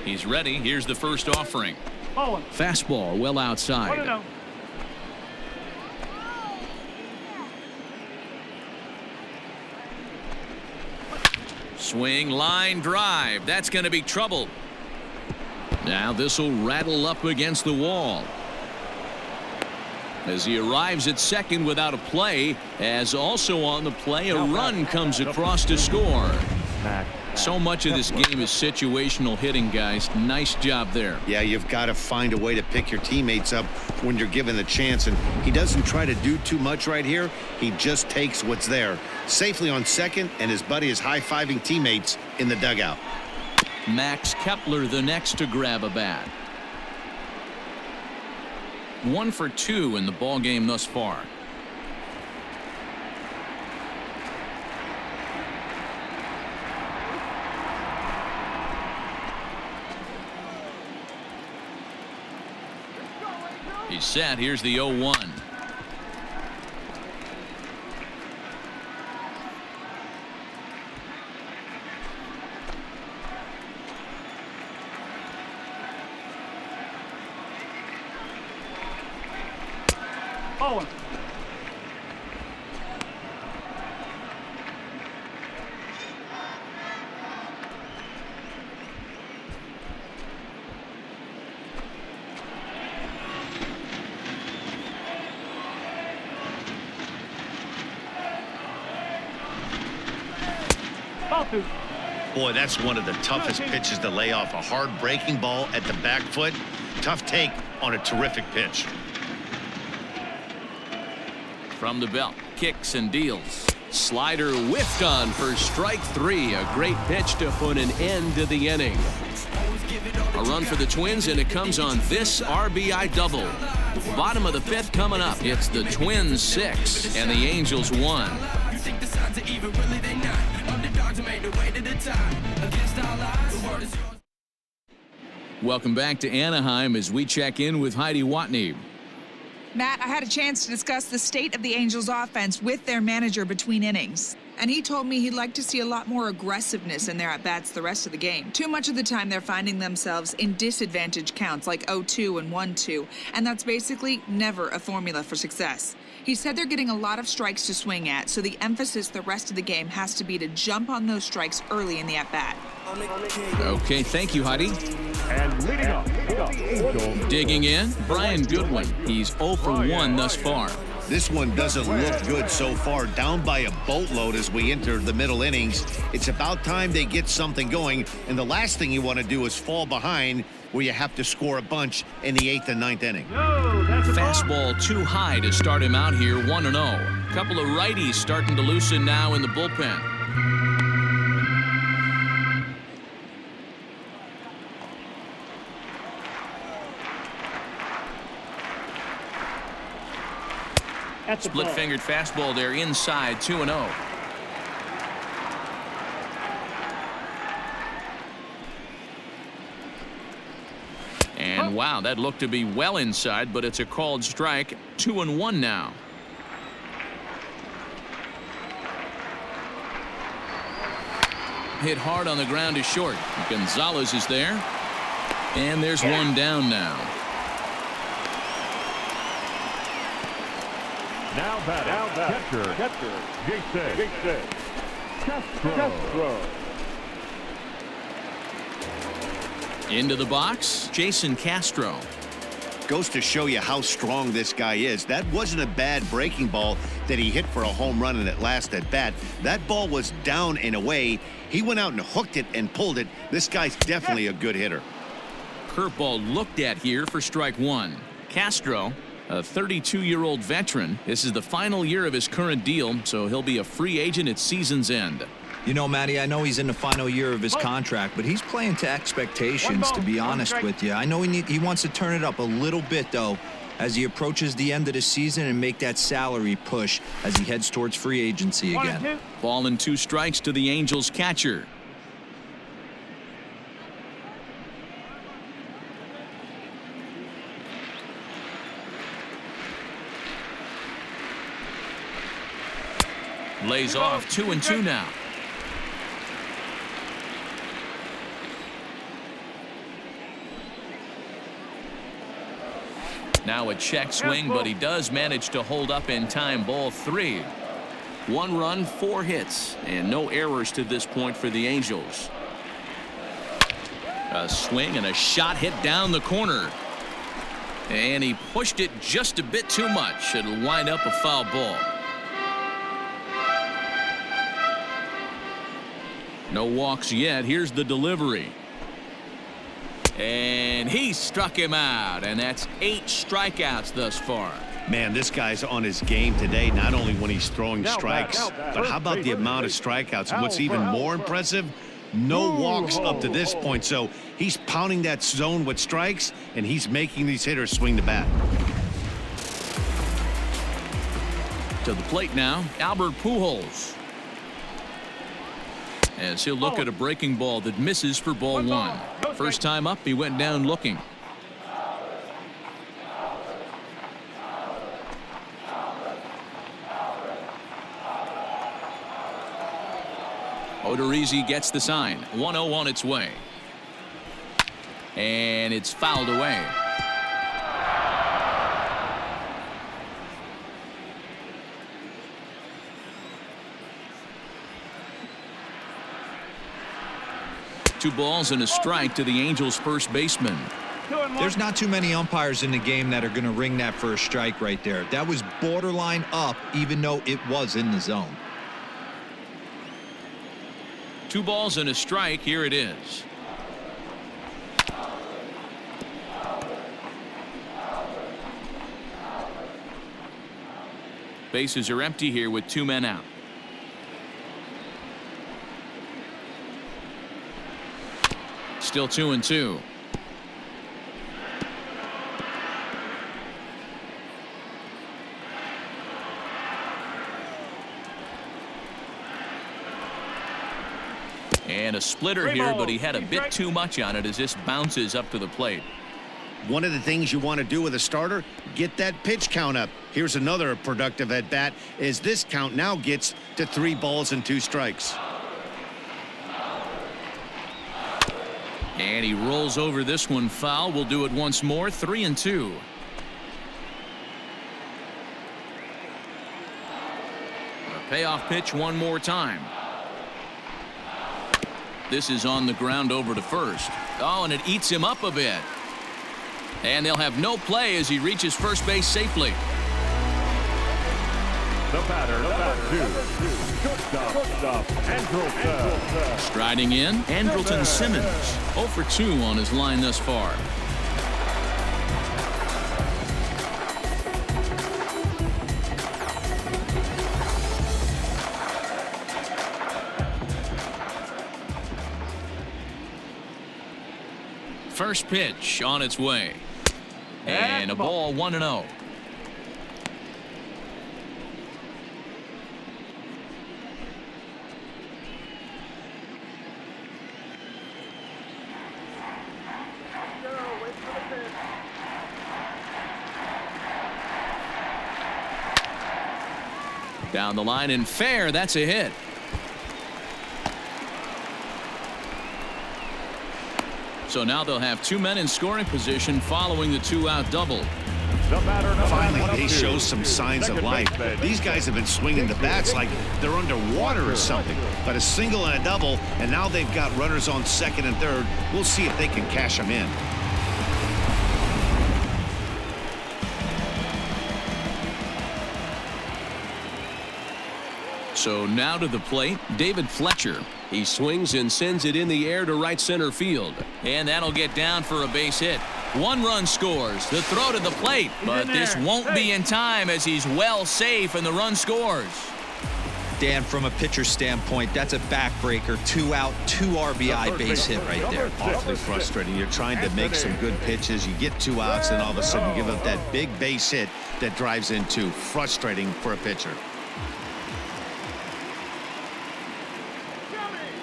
He's ready. Here's the first offering. Fastball well outside. Swing, line drive. That's going to be trouble. Now this will rattle up against the wall. As he arrives at second without a play, as also on the play, a run comes across to score. So much of this game is situational hitting, guys. Nice job there.
Yeah, you've got to find a way to pick your teammates up when you're given the chance, and he doesn't try to do too much right here. He just takes what's there. Safely on second, and his buddy is high-fiving teammates in the dugout.
Max Kepler the next to grab a bat. 1 for 2 in the ball game thus far. He's set. Here's the 0-1.
Ball 1. Ball 2.
Boy, that's one of the toughest pitches to lay off. A hard breaking ball at the back foot. Tough take on a terrific pitch.
From the belt, kicks and deals. Slider whiffed on for strike 3. A great pitch to put an end to the inning. A run for the Twins, and it comes on this RBI double. Bottom of the 5th coming up. It's the Twins 6 and the Angels 1. Welcome back to Anaheim as we check in with Heidi Watney.
Matt, I had a chance to discuss the state of the Angels offense with their manager between innings. And he told me he'd like to see a lot more aggressiveness in their at-bats the rest of the game. Too much of the time they're finding themselves in disadvantage counts like 0-2 and 1-2. And that's basically never a formula for success. He said they're getting a lot of strikes to swing at, so the emphasis the rest of the game has to be to jump on those strikes early in the at-bat.
Okay, thank you, Heidi.
And leading off Angels.
Digging in, Brian Goodwin. He's 0 for 1 thus far.
This one doesn't look good so far. Down by a boatload as we enter the middle innings. It's about time they get something going. And the last thing you want to do is fall behind where you have to score a bunch in the 8th and 9th inning.
No, that's a ball.
Fastball too high to start him out here 1-0. Couple of righties starting to loosen now in the bullpen.
That's a ball.
Split-fingered fastball there inside 2-0. And wow, that looked to be well inside, but it's a called strike. 2-1 now. Hit hard on the ground to short. Gonzalez is there. And there's one down now.
Now batting. Catcher. Jason Castro.
Into the box, Jason Castro.
Goes to show you how strong this guy is. That wasn't a bad breaking ball that he hit for a home run in at last at bat. That ball was down and away. He went out and hooked it and pulled it. This guy's definitely a good hitter.
Curveball looked at here for strike 1. Castro, a 32-year-old veteran. This is the final year of his current deal, so he'll be a free agent at season's end.
You know, Matty, I know he's in the final year of his contract, but he's playing to expectations, to be honest with you. I know he wants to turn it up a little bit, though, as he approaches the end of the season and make that salary push as he heads towards free agency again.
Ball and 2 strikes to the Angels catcher. Lays off 2-2 now. Now a check swing, but he does manage to hold up in time. Ball 3. 1 run, 4 hits, and no errors to this point for the Angels. A swing and a shot hit down the corner. And he pushed it just a bit too much. It'll wind up a foul ball. No walks yet. Here's the delivery. And he struck him out, and that's 8 strikeouts thus far.
Man, this guy's on his game today, not only when he's throwing strikes, but how about the amount of strikeouts? And what's even more impressive, no walks up to this point. So he's pounding that zone with strikes, and he's making these hitters swing the bat.
To the plate now, Albert Pujols. As he'll look at a breaking ball that misses for ball one. First time up, he went down looking. Odorizzi gets the sign. 1-0 on its way. And it's fouled away. Two balls and a strike to the Angels' first baseman.
There's not too many umpires in the game that are going to ring that for a strike right there. That was borderline up, even though it was in the zone.
2 balls and a strike. Here it is. Bases are empty here with 2 men out. Still 2-2. And a splitter here, but he had a bit too much on it as this bounces up to the plate.
One of the things you want to do with a starter, get that pitch count up. Here's another productive at bat as this count now gets to 3 balls and 2 strikes.
And he rolls over this one foul. We'll do it once more. 3-2. A payoff pitch one more time. This is on the ground over to first. Oh, and it eats him up a bit. And they'll have no play as he reaches first base safely.
The batter, number 2. Shortstop, Andrelton.
Striding in, Andrelton Simmons. 0 for 2 on his line thus far. First pitch on its way. And a ball 1-0. Down the line and fair. That's a hit. So now they'll have 2 men in scoring position following the 2-out double.
Finally, they show some signs of life. These guys have been swinging the bats like they're underwater or something. But a single and a double, and now they've got runners on second and third. We'll see if they can cash them in.
So now to the plate, David Fletcher. He swings and sends it in the air to right center field. And that'll get down for a base hit. 1 run scores. The throw to the plate. But this won't be in time as he's well safe and the run scores.
Dan, from a pitcher standpoint, that's a backbreaker. 2 out, 2 RBI base hit right there.
Awfully frustrating. You're trying to make some good pitches. You get 2 outs, and all of a sudden you give up that big base hit that drives in 2. Frustrating for a pitcher.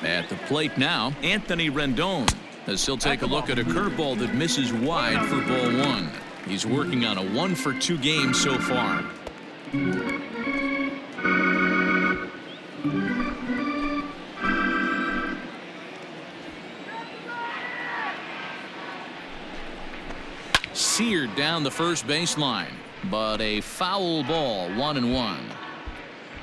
At the plate now, Anthony Rendon, as he'll take a look at a curveball that misses wide for ball 1. He's working on a 1 for 2 game so far. Seared down the first baseline, but a foul ball. 1-1.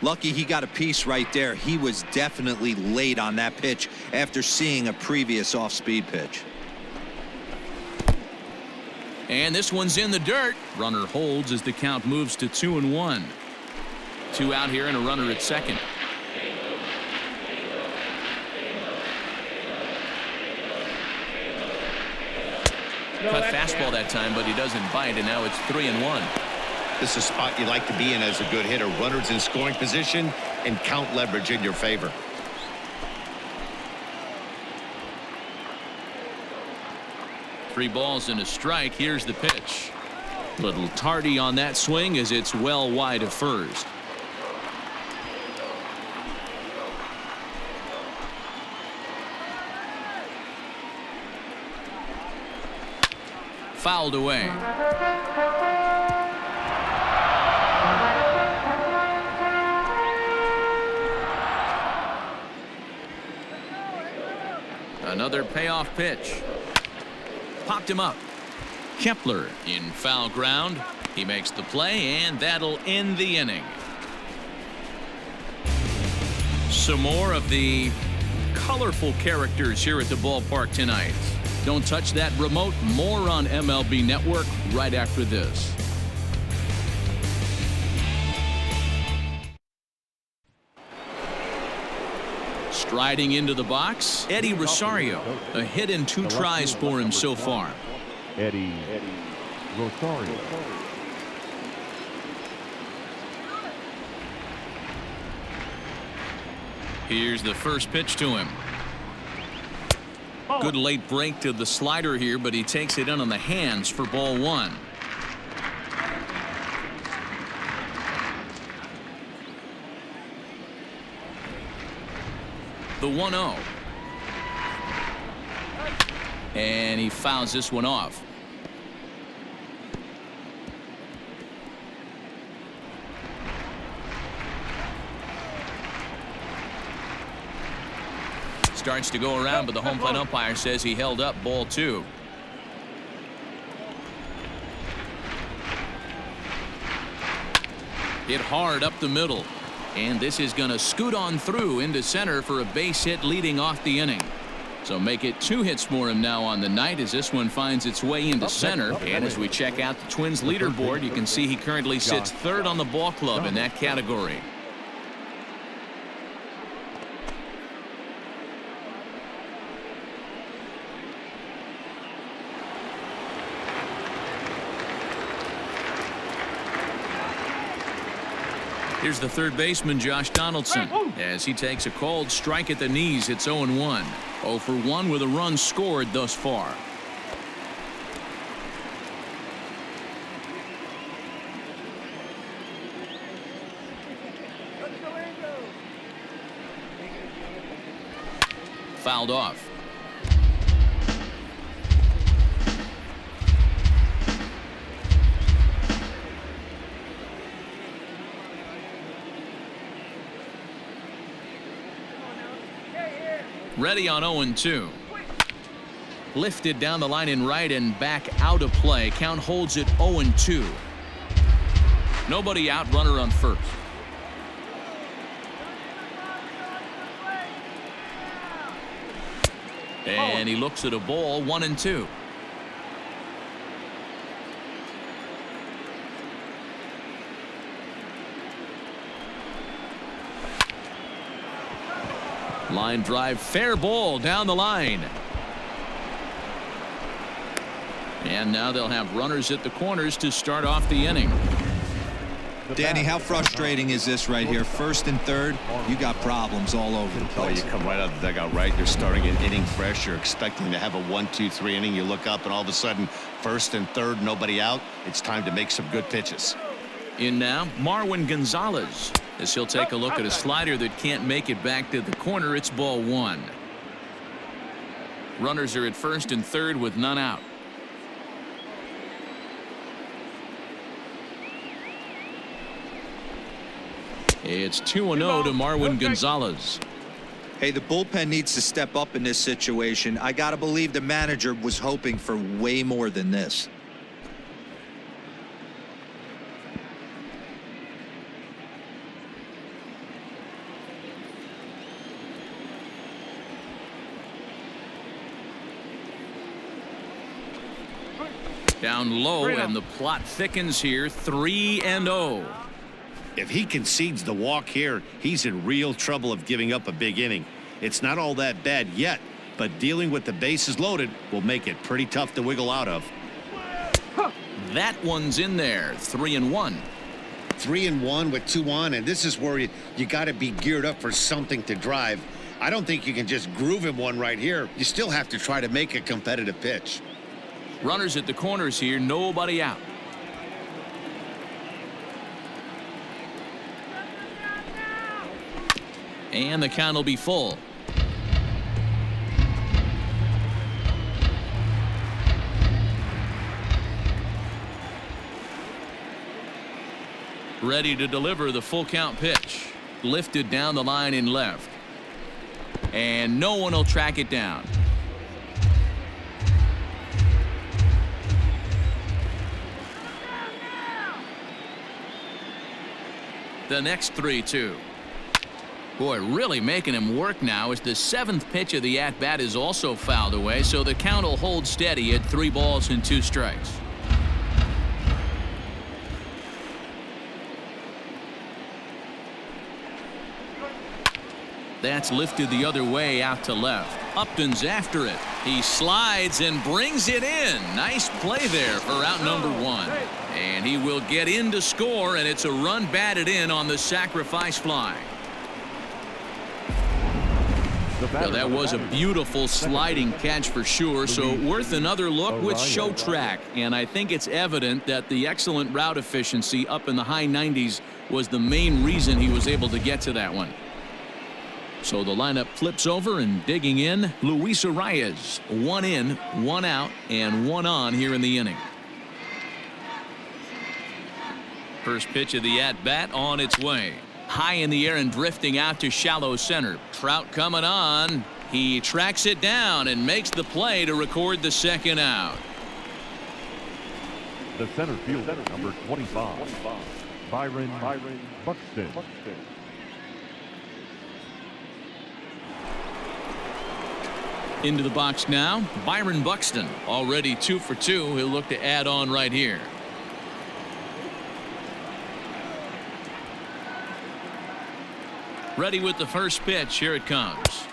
Lucky he got a piece right there. He was definitely late on that pitch after seeing a previous off-speed pitch.
And this one's in the dirt. Runner holds as the count moves to 2-1. 2 out here and a runner at second. Cut fastball that time, but he doesn't bite, and now it's 3-1.
This is a spot you like to be in as a good hitter. Runners in scoring position and count leverage in your favor.
Three balls and a strike. Here's the pitch. Little tardy on that swing as it's well wide of first. Fouled away. Another payoff pitch. Popped him up. Kepler in foul ground. He makes the play, and that'll end the inning. Some more of the colorful characters here at the ballpark tonight. Don't touch that remote. More on MLB Network right after this. Striding into the box, Eddie Rosario. A hit and 2 tries for him so far.
Eddie Rosario.
Here's the first pitch to him. Good late break to the slider here, but he takes it in on the hands for ball 1. The 1-0. And he fouls this one off. Starts to go around, but the home plate umpire says he held up ball 2. Hit hard up the middle. And this is going to scoot on through into center for a base hit leading off the inning. So make it 2 hits for him now on the night as this one finds its way into center. And as we check out the Twins leaderboard, you can see he currently sits 3rd on the ball club in that category. Here's the third baseman, Josh Donaldson, as he takes a called strike at the knees. It's 0-1. 0 for 1 with a run scored thus far. Fouled off. Ready on 0-2. Lifted down the line in right and back out of play. Count holds it 0-2. Nobody out, runner on first. And he looks at a ball, 1-2. Line drive, fair ball down the line. And now they'll have runners at the corners to start off the inning.
Danny, how frustrating is this right here? 1st and 3rd, you got problems all over the
Oh,
place.
you come right out of the dugout, right? You're starting an inning fresh. You're expecting to have a 1-2-3 inning. You look up and all of a sudden 1st and 3rd, nobody out. It's time to make some good pitches.
In now, Marwin Gonzalez, as he'll take a look at a slider that can't make it back to the corner. It's ball 1. Runners are at 1st and 3rd with none out. It's 2-0 to Marwin Gonzalez.
Hey, the bullpen needs to step up in this situation. I got to believe the manager was hoping for way more than this.
Down low, and the plot thickens here. 3-0.
If he concedes the walk here, he's in real trouble of giving up a big inning. It's not all that bad yet, but dealing with the bases loaded will make it pretty tough to wiggle out of.
That one's in there. 3-1.
3-1 with 2 on, and this is where you got to be geared up for something to drive. I don't think you can just groove him one right here. You still have to try to make a competitive pitch.
Runners at the corners here, nobody out. And the count will be full. Ready to deliver the full count pitch. Lifted down the line in left. And no one will track it down. The next 3-2. Boy, really making him work now as the 7th pitch of the at-bat is also fouled away, so the count will hold steady at 3 balls and 2 strikes. That's lifted the other way out to left. Upton's after it. He slides and brings it in. Nice play there for out number 1. And he will get in to score, and it's a run batted in on the sacrifice fly. Well, that was a beautiful sliding catch for sure, so worth another look with show track. And I think it's evident that the excellent route efficiency up in the high 90s was the main reason he was able to get to that one. So the lineup flips over, and digging in, Luis Arias. 1 in, 1 out, and 1 on here in the inning. First pitch of the at-bat on its way. High in the air and drifting out to shallow center. Trout coming on. He tracks it down and makes the play to record the 2nd out.
The center fielder, number 25, Byron Buxton.
Into the box now, Byron Buxton. Already 2 for 2. He'll look to add on right here. Ready with the first pitch. Here it comes.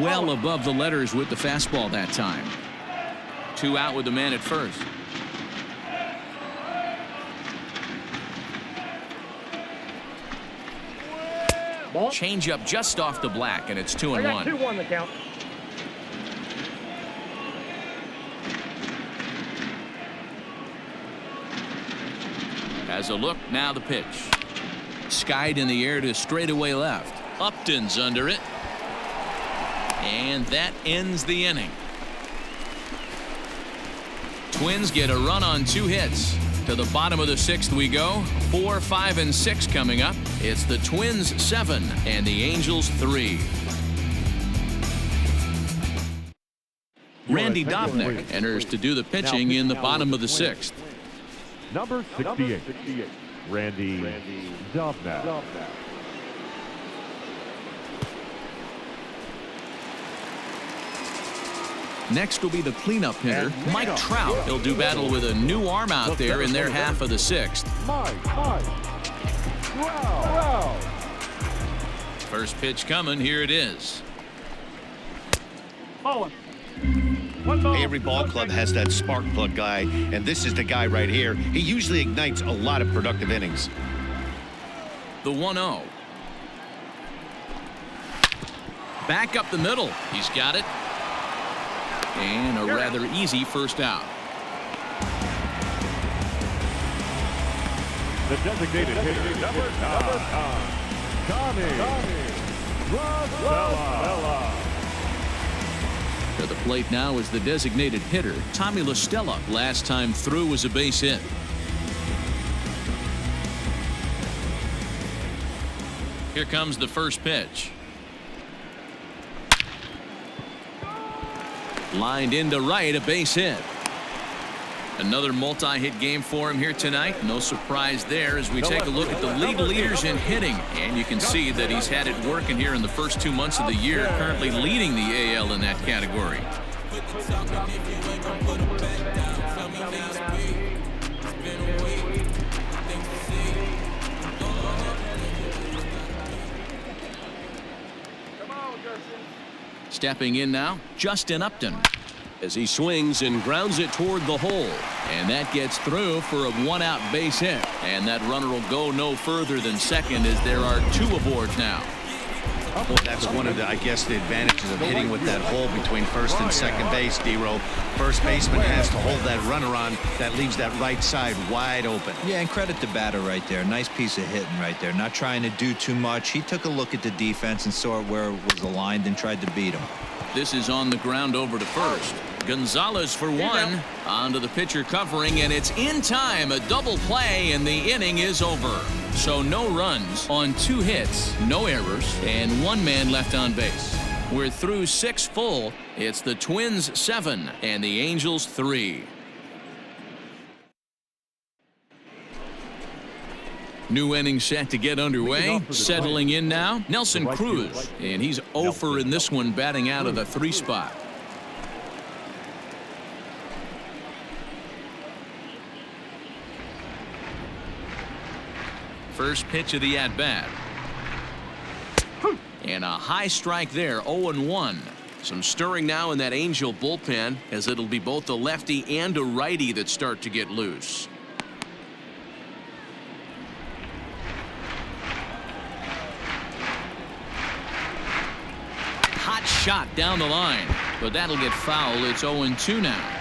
Well above the letters with the fastball that time. 2 out with the man at first. Change up just off the black, and it's 2-1.
2-1 the count.
Has a look, now the pitch. Skied in the air to straightaway left. Upton's under it. And that ends the inning. Twins get a run on 2 hits. To the bottom of the 6th we go. 4, 5, and 6 coming up. It's the Twins 7 and the Angels 3. Randy Dobnak enters to do the pitching in the bottom of the 6th.
Number 68, Randy Dobnak.
Next will be the cleanup hitter, Mike Trout. He'll do battle with a new arm out there in their half of the 6th. First pitch coming. Here it is.
Ball.
Hey, every ball club has that spark plug guy, and this is the guy right here. He usually ignites a lot of productive innings.
The 1-0. Back up the middle. He's got it. And a rather easy first out.
The designated hitter, number 9, Tommy LaStella.
To the plate now is the designated hitter, Tommy LaStella. Last time through was a base hit. Here comes the first pitch. Lined into right, a base hit. Another multi-hit game for him here tonight. No surprise there as we take a look at the league leaders in hitting. And you can see that he's had it working here in the first 2 months of the year, currently leading the AL in that category. Stepping in now, Justin Upton. As he swings and grounds it toward the hole. And that gets through for a 1-out base hit. And that runner will go no further than second as there are 2 aboard now.
Well, that's one of the, I guess, the advantages of hitting with that hole between first and second base, D-Row. First baseman has to hold that runner on. That leaves that right side wide open.
Yeah, and credit the batter right there. Nice piece of hitting right there. Not trying to do too much. He took a look at the defense and saw where it was aligned and tried to beat him.
This is on the ground over to first. Gonzalez for one. Onto the pitcher covering, and it's in time. A double play, and the inning is over. So no runs on 2 hits, no errors, and 1 man left on base. We're through 6 full. It's the Twins 7 and the Angels 3. New inning set to get underway. Settling in now, Nelson Cruz, and he's 0 for in this one, batting out of the 3 spot. First pitch of the at-bat. And a high strike there, 0-1. Some stirring now in that Angel bullpen, as it'll be both a lefty and a righty that start to get loose. Hot shot down the line, but that'll get foul. It's 0-2 now.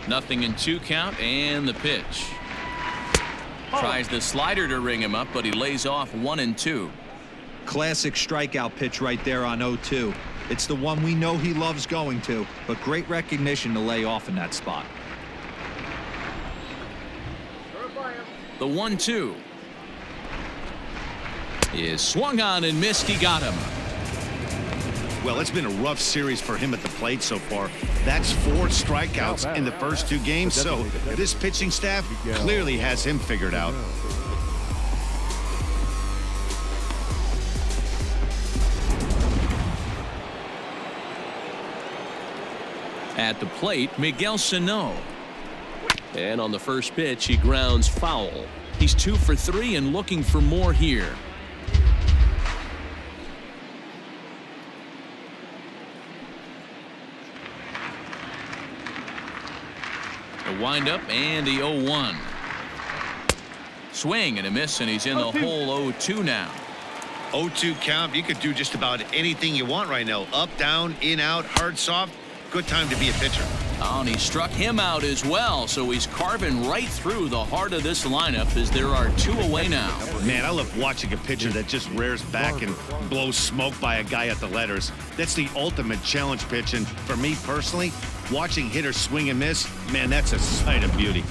Nothing in 2 count, and the pitch. Tries the slider to ring him up, but he lays off 1-2.
Classic strikeout pitch right there on 0-2. It's the one we know he loves going to, but great recognition to lay off in that spot.
The 1-2 is swung on and missed. He got him.
Well, it's been a rough series for him at the plate so far. That's 4 strikeouts in the first 2 games, so this pitching staff clearly has him figured out.
At the plate, Miguel Sano. And on the first pitch, he grounds foul. He's 2 for 3 and looking for more here. Wind up and the 0-1. Swing and a miss, and he's in the hole. 0-2 now.
0-2 count. You could do just about anything you want right now. Up, down, in, out, hard, soft. Good time to be a pitcher.
Oh, and he struck him out as well, so he's carving right through the heart of this lineup as there are 2 away now.
Man, I love watching a pitcher that just rears back and blows smoke by a guy at the letters. That's the ultimate challenge pitch, and for me personally, watching hitters swing and miss, man, that's a sight of beauty.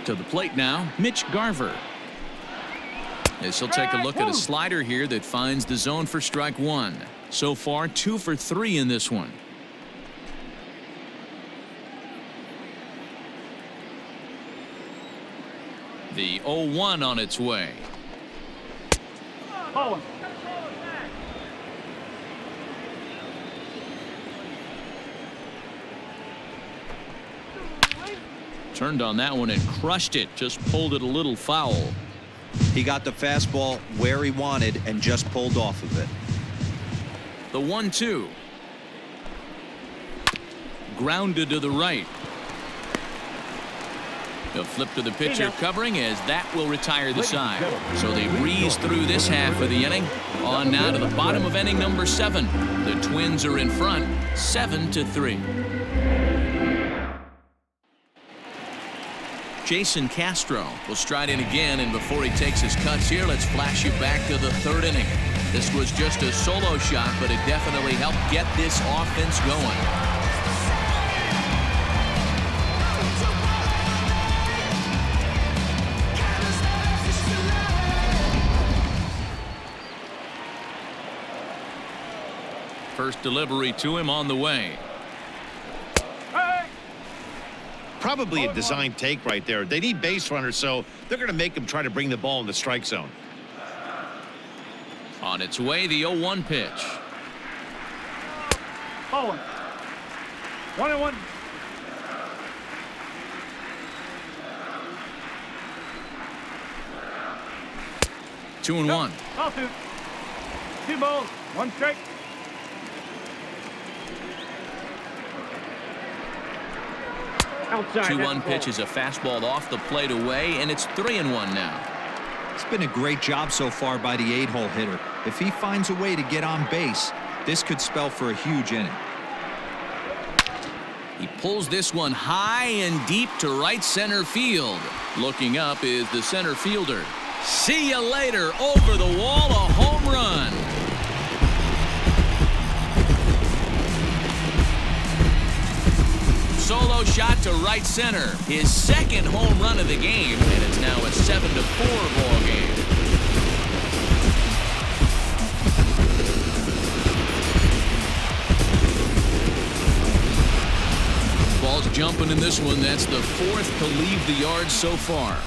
To the plate now, Mitch Garver. As he'll take a look at a slider here that finds the zone for strike 1. So far, 2 for 3 in this one. The 0-1 on its way. Turned on that one and crushed it. Just pulled it a little foul.
He got the fastball where he wanted and just pulled off of it.
The 1-2. Grounded to the right. He'll flip to the pitcher covering, as that will retire the side. So they breeze through this half of the inning. On now to the bottom of inning number 7. The Twins are in front, 7-3. Jason Castro will stride in again, and before he takes his cuts here, let's flash you back to the 3rd inning. This was just a solo shot, but it definitely helped get this offense going. First delivery to him on the way.
Probably a design take right there. They need base runners, so they're going to make him try to bring the ball in the strike zone.
On its way, the 0-1 pitch.
1-1.
2-1.
2 balls, 1 strike. Outside.
2-1 pitch is a fastball off the plate away, and it's 3-1 now.
It's been a great job so far by the 8-hole hitter. If he finds a way to get on base, this could spell for a huge inning.
He pulls this one high and deep to right center field. Looking up is the center fielder. See you later. Over the wall, a home run. Solo shot to right center. His second home run of the game, and it's now a 7-4 ball game. Ball's jumping in this one. That's the 4th to leave the yard so far.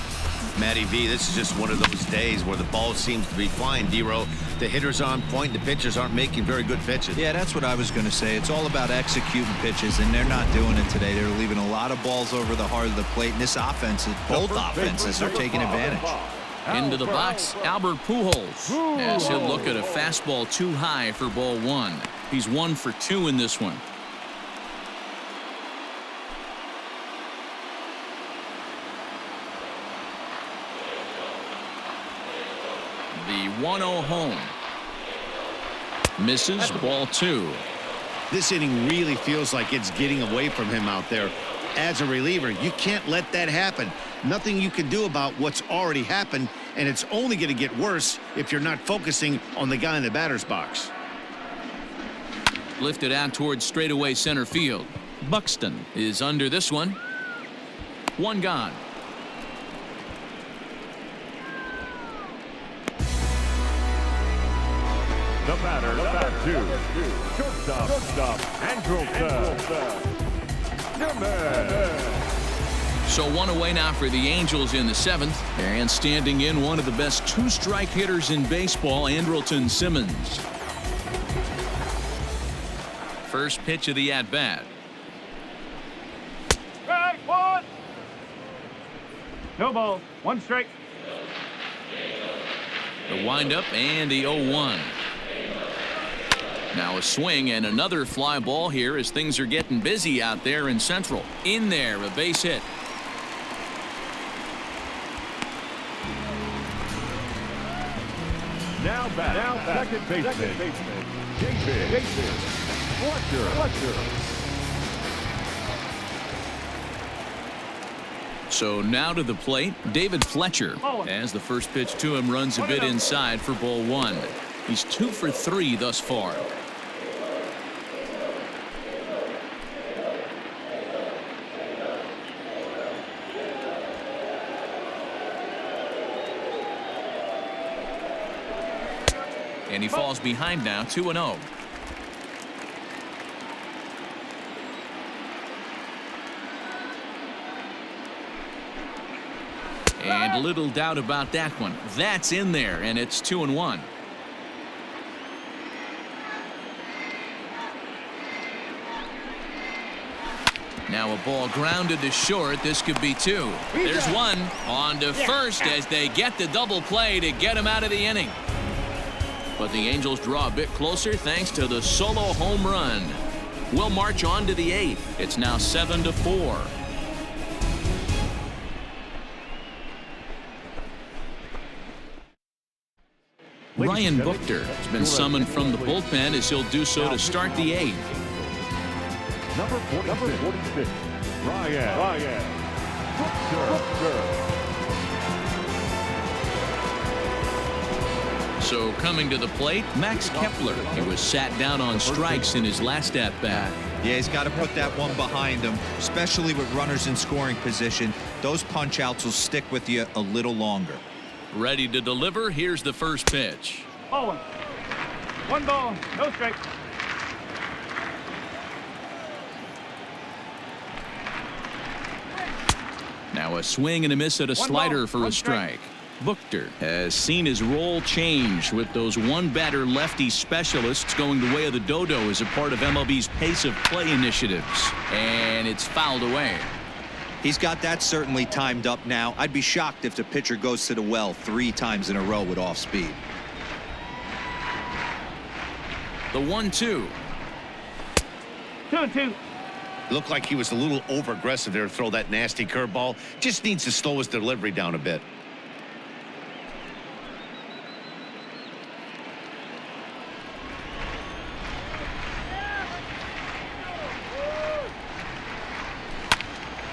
Matty V, this is just one of those days where the ball seems to be flying, D-Row. The hitters are on point, the pitchers aren't making very good pitches.
Yeah, that's what I was going to say. It's all about executing pitches, and they're not doing it today. They're leaving a lot of balls over the heart of the plate, and this offense, both offenses are taking advantage.
Into the box, Albert Pujols. As he'll look at a fastball too high for ball 1. He's 1 for 2 in this one. The 1-0 home. Misses, ball 2.
This inning really feels like it's getting away from him out there. As a reliever, you can't let that happen. Nothing you can do about what's already happened, and it's only going to get worse if you're not focusing on the guy in the batter's box.
Lifted out towards straightaway center field. Buxton is under this one. 1 gone.
The batter, number 2. Shortstop, Andrelton.
So 1 away now for the Angels in the 7th. And standing in, one of the best 2-strike hitters in baseball, Andrelton Simmons. First pitch of the at-bat.
Strike 1. No ball. 1 strike.
The windup and the 0-1. Now a swing and another fly ball here as things are getting busy out there in Central. In there, a base hit.
Now second baseman, David Fletcher.
So now to the plate, David Fletcher. As the first pitch to him runs a bit inside for ball 1. He's 2 for 3 thus far. And he falls behind now, 2-0. And little doubt about that one. That's in there, and it's 2-1. Now a ball grounded to short. This could be 2. There's 1 on to first as they get the double play to get him out of the inning. But the Angels draw a bit closer thanks to the solo home run. We'll march on to the 8th. It's now 7-4. Ryan Buchter has been summoned from the bullpen as he'll do so to start the 8th.
Number 46, Ryan Buchter.
So coming to the plate, Max Kepler. He was sat down on strikes in his last at-bat.
Yeah, he's got to put that one behind him, especially with runners in scoring position. Those punch-outs will stick with you a little longer.
Ready to deliver. Here's the first pitch.
Ball 1. 1 ball. No strike.
Now a swing and a miss at a slider for a strike. Buchter has seen his role change with those one-batter lefty specialists going the way of the dodo as a part of MLB's pace of play initiatives. And it's fouled away.
He's got that certainly timed up now. I'd be shocked if the pitcher goes to the well 3 times in a row with off speed.
The 1-2.
2-2.
Looked like he was a little over-aggressive there to throw that nasty curveball. Just needs to slow his delivery down a bit.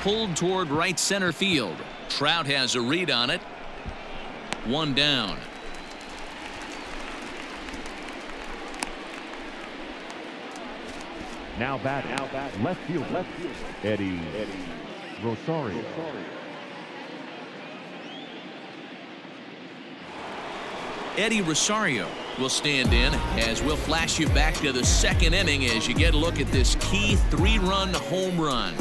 Pulled toward right center field. Trout has a read on it. One down.
Now batting. Left field. Eddie Rosario.
Eddie Rosario will stand in as we'll flash you back to the second inning as you get a look at this key 3-run home run.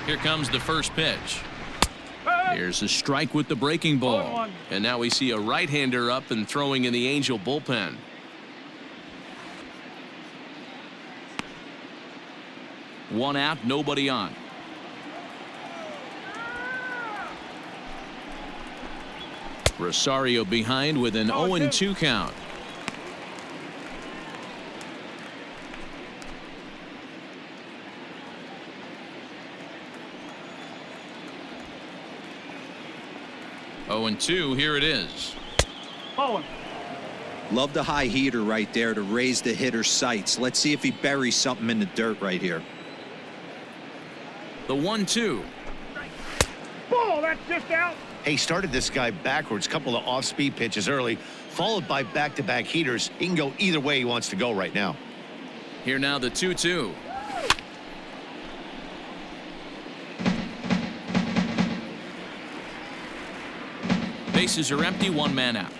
Here comes the first pitch. Here's a strike with the breaking ball. And now we see a right-hander up and throwing in the Angel bullpen. One out, nobody on. Rosario behind with an 0-2 count. Oh, and 2, here it is.
Love the high heater right there to raise the hitter's sights. Let's see if he buries something in the dirt right here.
The 1-2.
Ball, that's just out.
Hey, started this guy backwards, couple of off-speed pitches early, followed by back-to-back heaters. He can go either way he wants to go right now.
Here now the 2-2. Bases are empty, one man out.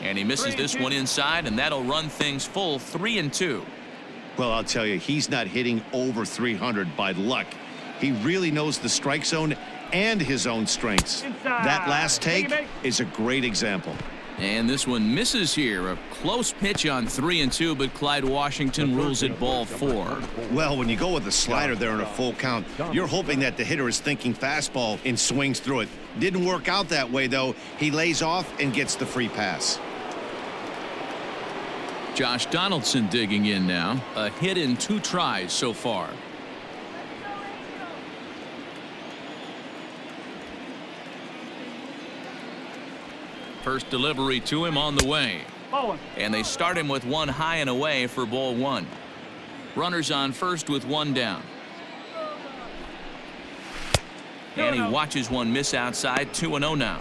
And he misses this one inside, and that'll run things full 3-2.
Well, I'll tell you, he's not hitting over 300 by luck. He really knows the strike zone and his own strengths. That last take is a great example.
And this one misses here. A close pitch on 3-2, but Clyde Washington rules it ball 4.
Well, when you go with a slider there in a full count, you're hoping that the hitter is thinking fastball and swings through it. Didn't work out that way, though. He lays off and gets the free pass.
Josh Donaldson digging in now. A hit in 2 tries so far. First delivery to him on the way. And they start him with one high and away for ball 1. Runners on first with 1 down. And he watches one miss outside. 2-0 now.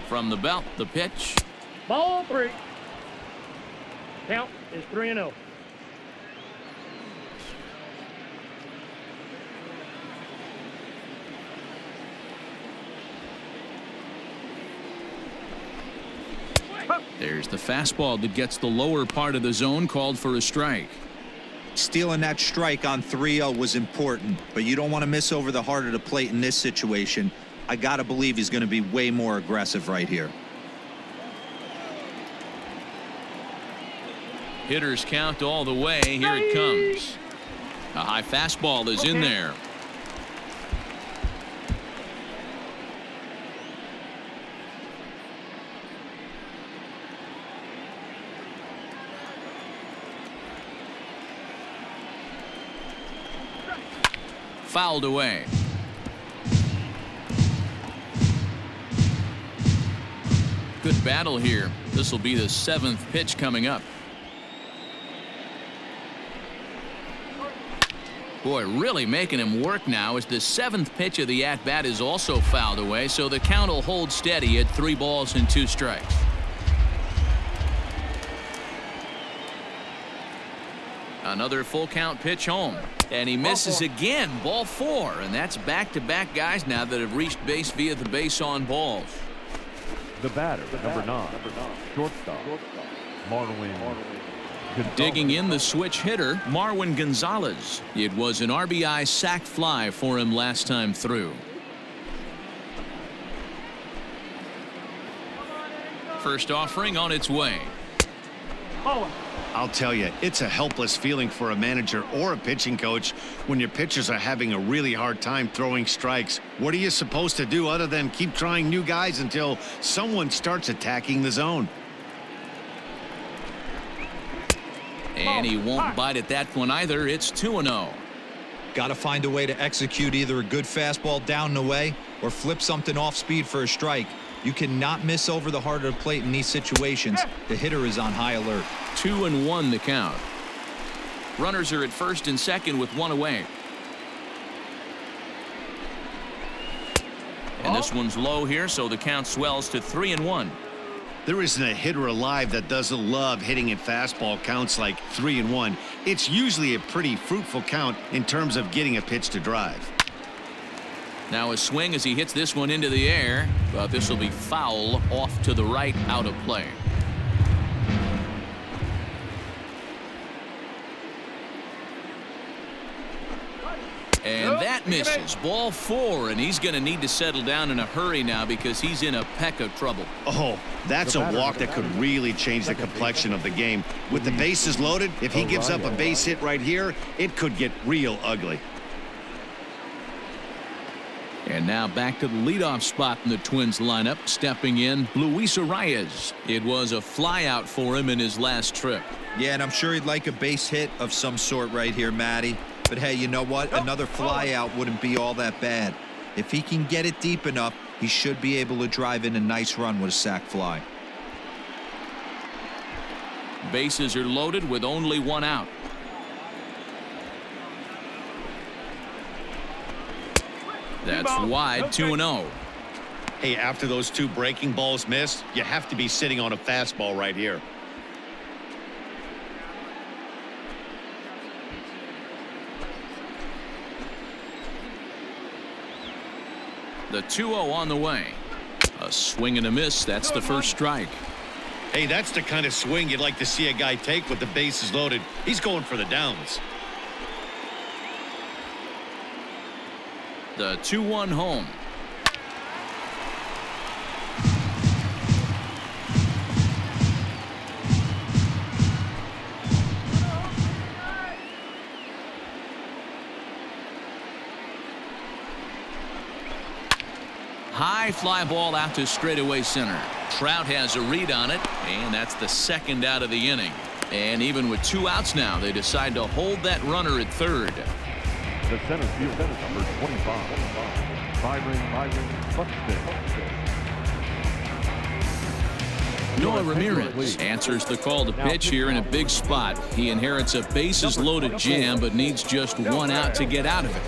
From the belt, the pitch.
Ball 3. Count is 3-0.
There's the fastball that gets the lower part of the zone, called for a strike.
Stealing that strike on 3-0 was important, but you don't want to miss over the heart of the plate in this situation. I got to believe he's going to be way more aggressive right here.
Hitters count all the way. Here it comes. A high fastball is in there. Fouled away. Good battle here. This will be the 7th pitch coming up. Boy, really making him work now as the 7th pitch of the at-bat is also fouled away, so the count will hold steady at 3 balls and 2 strikes. Another full count pitch home, and he misses again. Ball 4, and that's back-to-back guys now that have reached base via the base on balls.
The batter, number 9, shortstop, Marlon
Digging in the switch hitter, Marwin Gonzalez. It was an RBI sac fly for him last time through. First offering on its way.
I'll tell you, it's a helpless feeling for a manager or a pitching coach when your pitchers are having a really hard time throwing strikes. What are you supposed to do other than keep trying new guys until someone starts attacking the zone?
And he won't bite at that one either. It's 2-0.
Got to find a way to execute either a good fastball down and away or flip something off speed for a strike. You cannot miss over the heart of the plate in these situations. The hitter is on high alert.
2-1 the count. Runners are at first and second with one away. And this one's low here, so the count swells to 3-1.
There isn't a hitter alive that doesn't love hitting at fastball counts like 3-1. It's usually a pretty fruitful count in terms of getting a pitch to drive.
Now a swing as he hits this one into the air, but this will be foul off to the right, out of play. And that misses. Ball 4, and he's going to need to settle down in a hurry now because he's in a peck of trouble.
Oh, that's a walk that could really change the complexion of the game. With the bases loaded, if he gives up a base hit right here, it could get real ugly.
And now back to the leadoff spot in the Twins lineup. Stepping in, Luis Arias. It was a flyout for him in his last trip.
Yeah, and I'm sure he'd like a base hit of some sort right here, Matty. But hey, you know what? Another flyout wouldn't be all that bad. If he can get it deep enough, he should be able to drive in a nice run with a sac fly.
Bases are loaded with only one out. That's wide, 2-0.
Hey, after those two breaking balls missed, you have to be sitting on a fastball right here.
The 2-0 on the way. A swing and a miss. That's the first strike.
Hey, that's the kind of swing you'd like to see a guy take with the bases loaded. He's going for the downs.
The 2-1 home. High fly ball out to straightaway center. Trout has a read on it, and that's the second out of the inning. And even with 2 outs now, they decide to hold that runner at third.
The center fielder, number 25, Byron Buxton.
Noah Ramirez answers the call to pitch here in a big spot. He inherits a bases-loaded jam, but needs just 1 out to get out of it.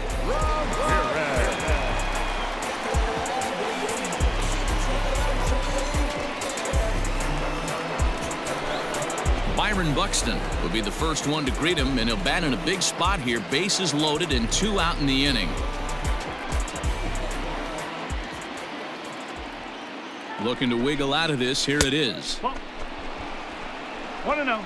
Byron Buxton will be the first one to greet him, and he'll bat in a big spot here. Bases loaded and 2 out in the inning. Looking to wiggle out of this. Here it is.
1-0.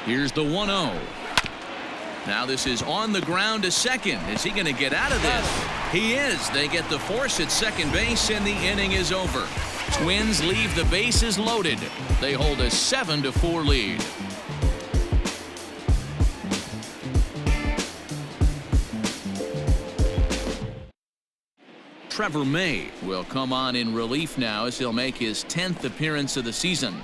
Here's the 1-0. Now this is on the ground to second. Is he going to get out of this? He is. They get the force at second base, and the inning is over. Twins leave the bases loaded. They hold a 7-4 lead. Trevor May will come on in relief now as he'll make his 10th appearance of the season.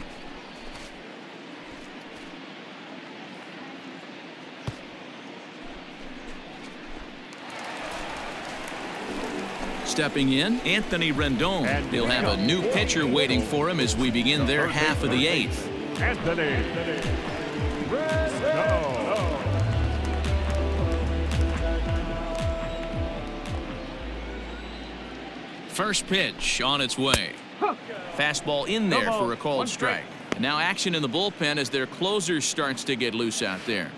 Stepping in, Anthony Rendon. He'll have a new pitcher waiting for him as we begin their half of the 8th.
Anthony Rendon.
First pitch on its way. Fastball in there for a called strike. And now action in the bullpen as their closer starts to get loose out there.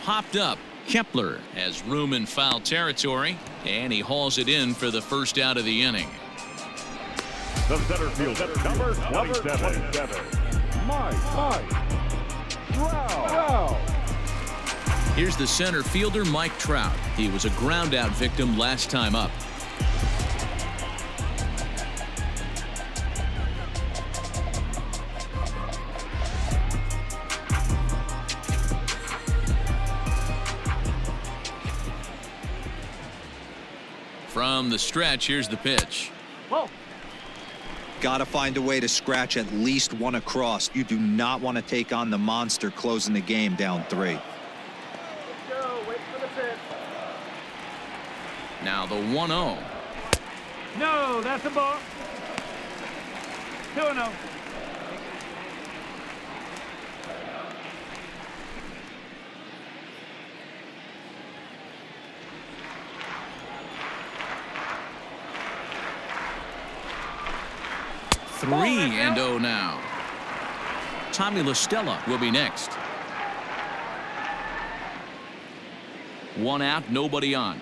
popped up. Kepler has room in foul territory, and he hauls it in for the first out of the inning.
The center fielder, number 27. Mike Trout.
Here's the center fielder, Mike Trout. He was a ground-out victim last time up. From the stretch, here's the pitch.
Whoa.
Got to find a way to scratch at least one across. You do not want to take on the monster closing the game down 3.
Let's go. Wait for the pitch.
Now the 1-0.
No, that's a ball. 2-0.
Three and 0 now. Tommy La Stella will be next. 1 out, nobody on.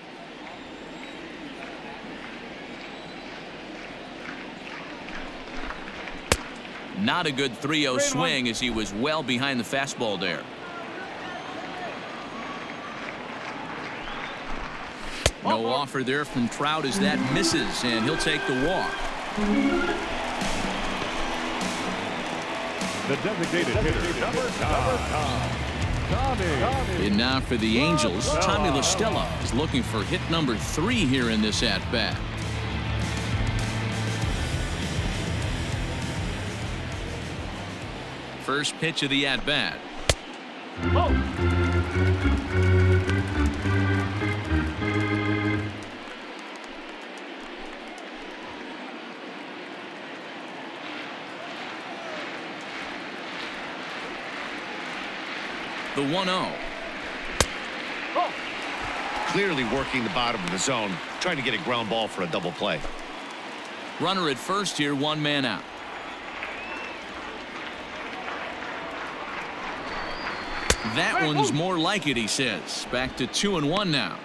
Not a good 3-0 swing as he was well behind the fastball there. No offer there from Trout as that misses, and he'll take the walk.
The designated hitter, number 9.
And now for the Angels, Tommy La Stella is looking for hit number 3 here in this at-bat. First pitch of the at-bat. The 1-0.
Clearly working the bottom of the zone, trying to get a ground ball for a double play.
Runner at first here, 1 man out. That one's more like it, he says. Back to 2-1 now.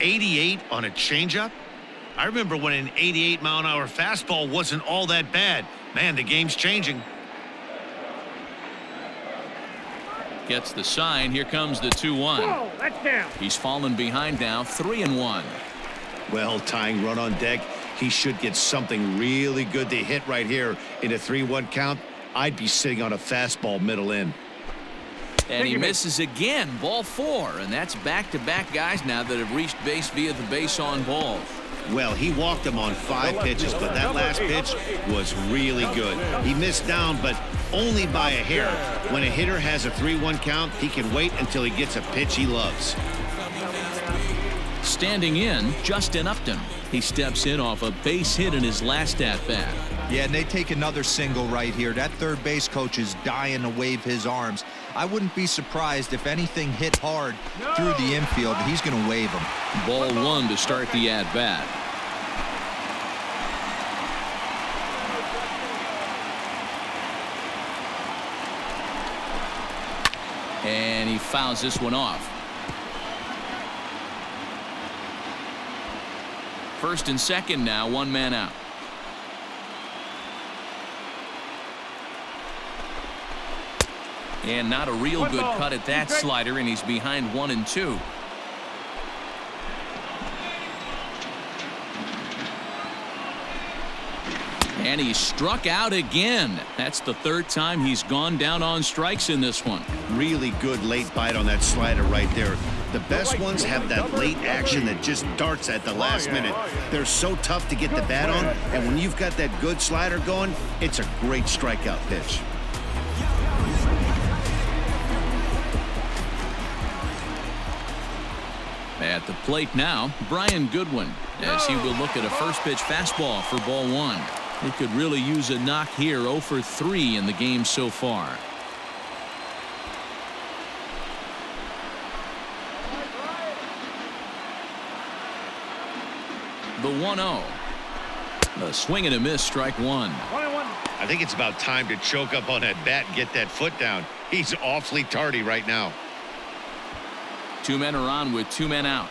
88 on a changeup? I remember when an 88-mile-an-hour fastball wasn't all that bad. Man, the game's changing.
Gets the sign. Here comes the 2-1.
Whoa, that's down.
He's fallen behind now, 3-1.
Well, tying run on deck. He should get something really good to hit right here in a 3-1 count. I'd be sitting on a fastball middle in.
And he misses again. Ball 4. And that's back-to-back guys now that have reached base via the base on balls.
Well, he walked him on 5 pitches, but that last pitch was really good. He missed down, but only by a hair. When a hitter has a 3-1 count, he can wait until he gets a pitch he loves.
Standing in, Justin Upton. He steps in off a base hit in his last at-bat.
Yeah, and they take another single right here. That third base coach is dying to wave his arms. I wouldn't be surprised if anything hit hard through the infield. He's going to wave them.
Ball 1 to start the at-bat. And he fouls this one off. First and second now, 1 man out. And not a real good cut at that slider, and he's behind 1-2. And he's struck out again. That's the 3rd time he's gone down on strikes in this one.
Really good late bite on that slider right there. The best ones have that late action that just darts at the last minute. They're so tough to get the bat on, and when you've got that good slider going, it's a great strikeout pitch.
At the plate now, Brian Goodwin, as he will look at a first pitch fastball for ball 1. He could really use a knock here. 0 for 3 in the game so far. The 1-0. A swing and a miss, strike 1.
I think it's about time to choke up on that bat and get that foot down. He's awfully tardy right now.
Two men are on with two men out.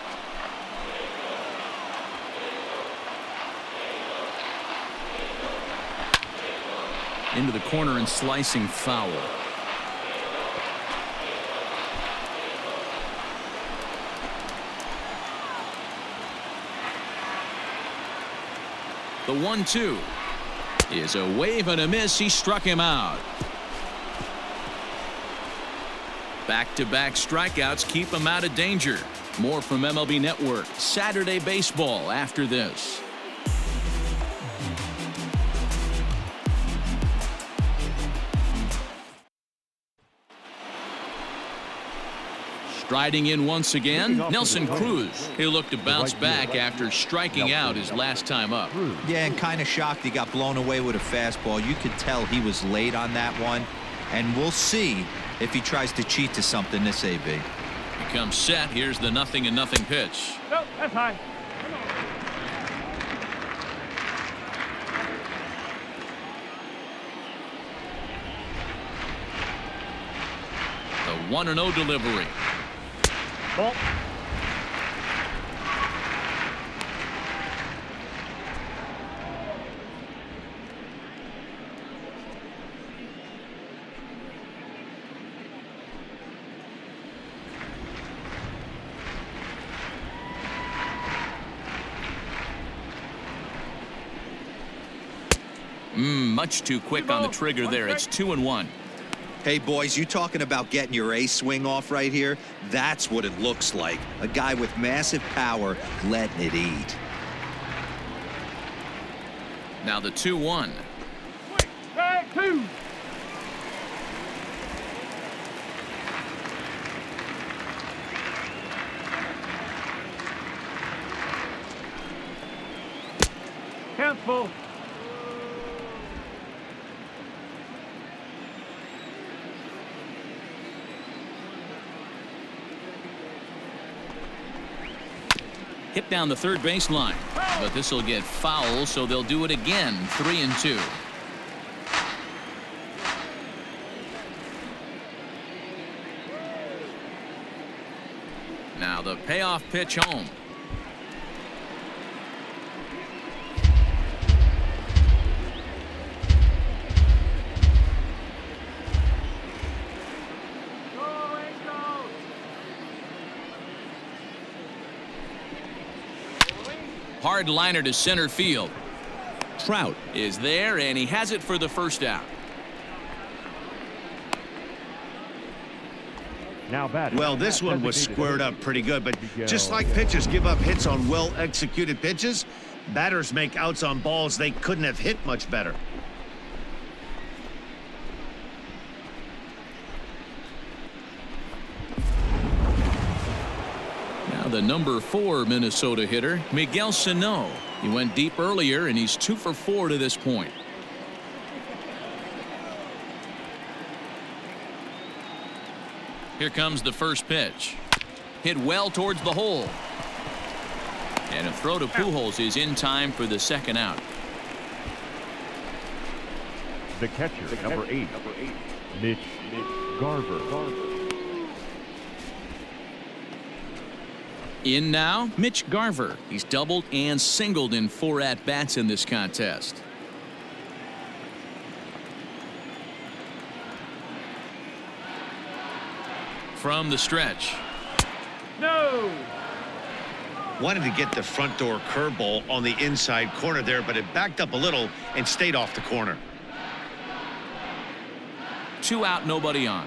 Into the corner and slicing foul. The 1-2 is a wave and a miss. He struck him out. Back-to-back strikeouts keep him out of danger. More from MLB Network Saturday Baseball after this. Striding in once again, Nelson Cruz. He'll look to bounce back after striking out his last time up.
Yeah, and kind of shocked he got blown away with a fastball. You could tell he was late on that one, and we'll see if he tries to cheat to something this AB.
He comes set. Here's the 0-0 pitch.
Nope, that's high.
The 1-0 delivery.
Ball.
Much too quick on the trigger there. It's 2-1.
Hey, boys, you talking about getting your A swing off right here? That's what it looks like. A guy with massive power letting it eat.
Now the 2-1.
Strike two. Count's full.
Hit down the third baseline, but this will get foul, so they'll do it again. 3-2. Now the payoff pitch home. Hard liner to center field. Trout is there, and he has it for the first out.
Now batting.
Well, this one was squared up pretty good, but just like pitchers give up hits on well-executed pitches, batters make outs on balls they couldn't have hit much better.
The number 4 Minnesota hitter, Miguel Sano. He went deep earlier, and he's 2 for 4 to this point. Here comes the first pitch. Hit well towards the hole. And a throw to Pujols is in time for the second out.
The catcher, number 8, Mitch Garver.
In now, Mitch Garver. He's doubled and singled in 4 at-bats in this contest. From the stretch.
No.
Wanted to get the front door curveball on the inside corner there, but it backed up a little and stayed off the corner.
2 out, nobody on.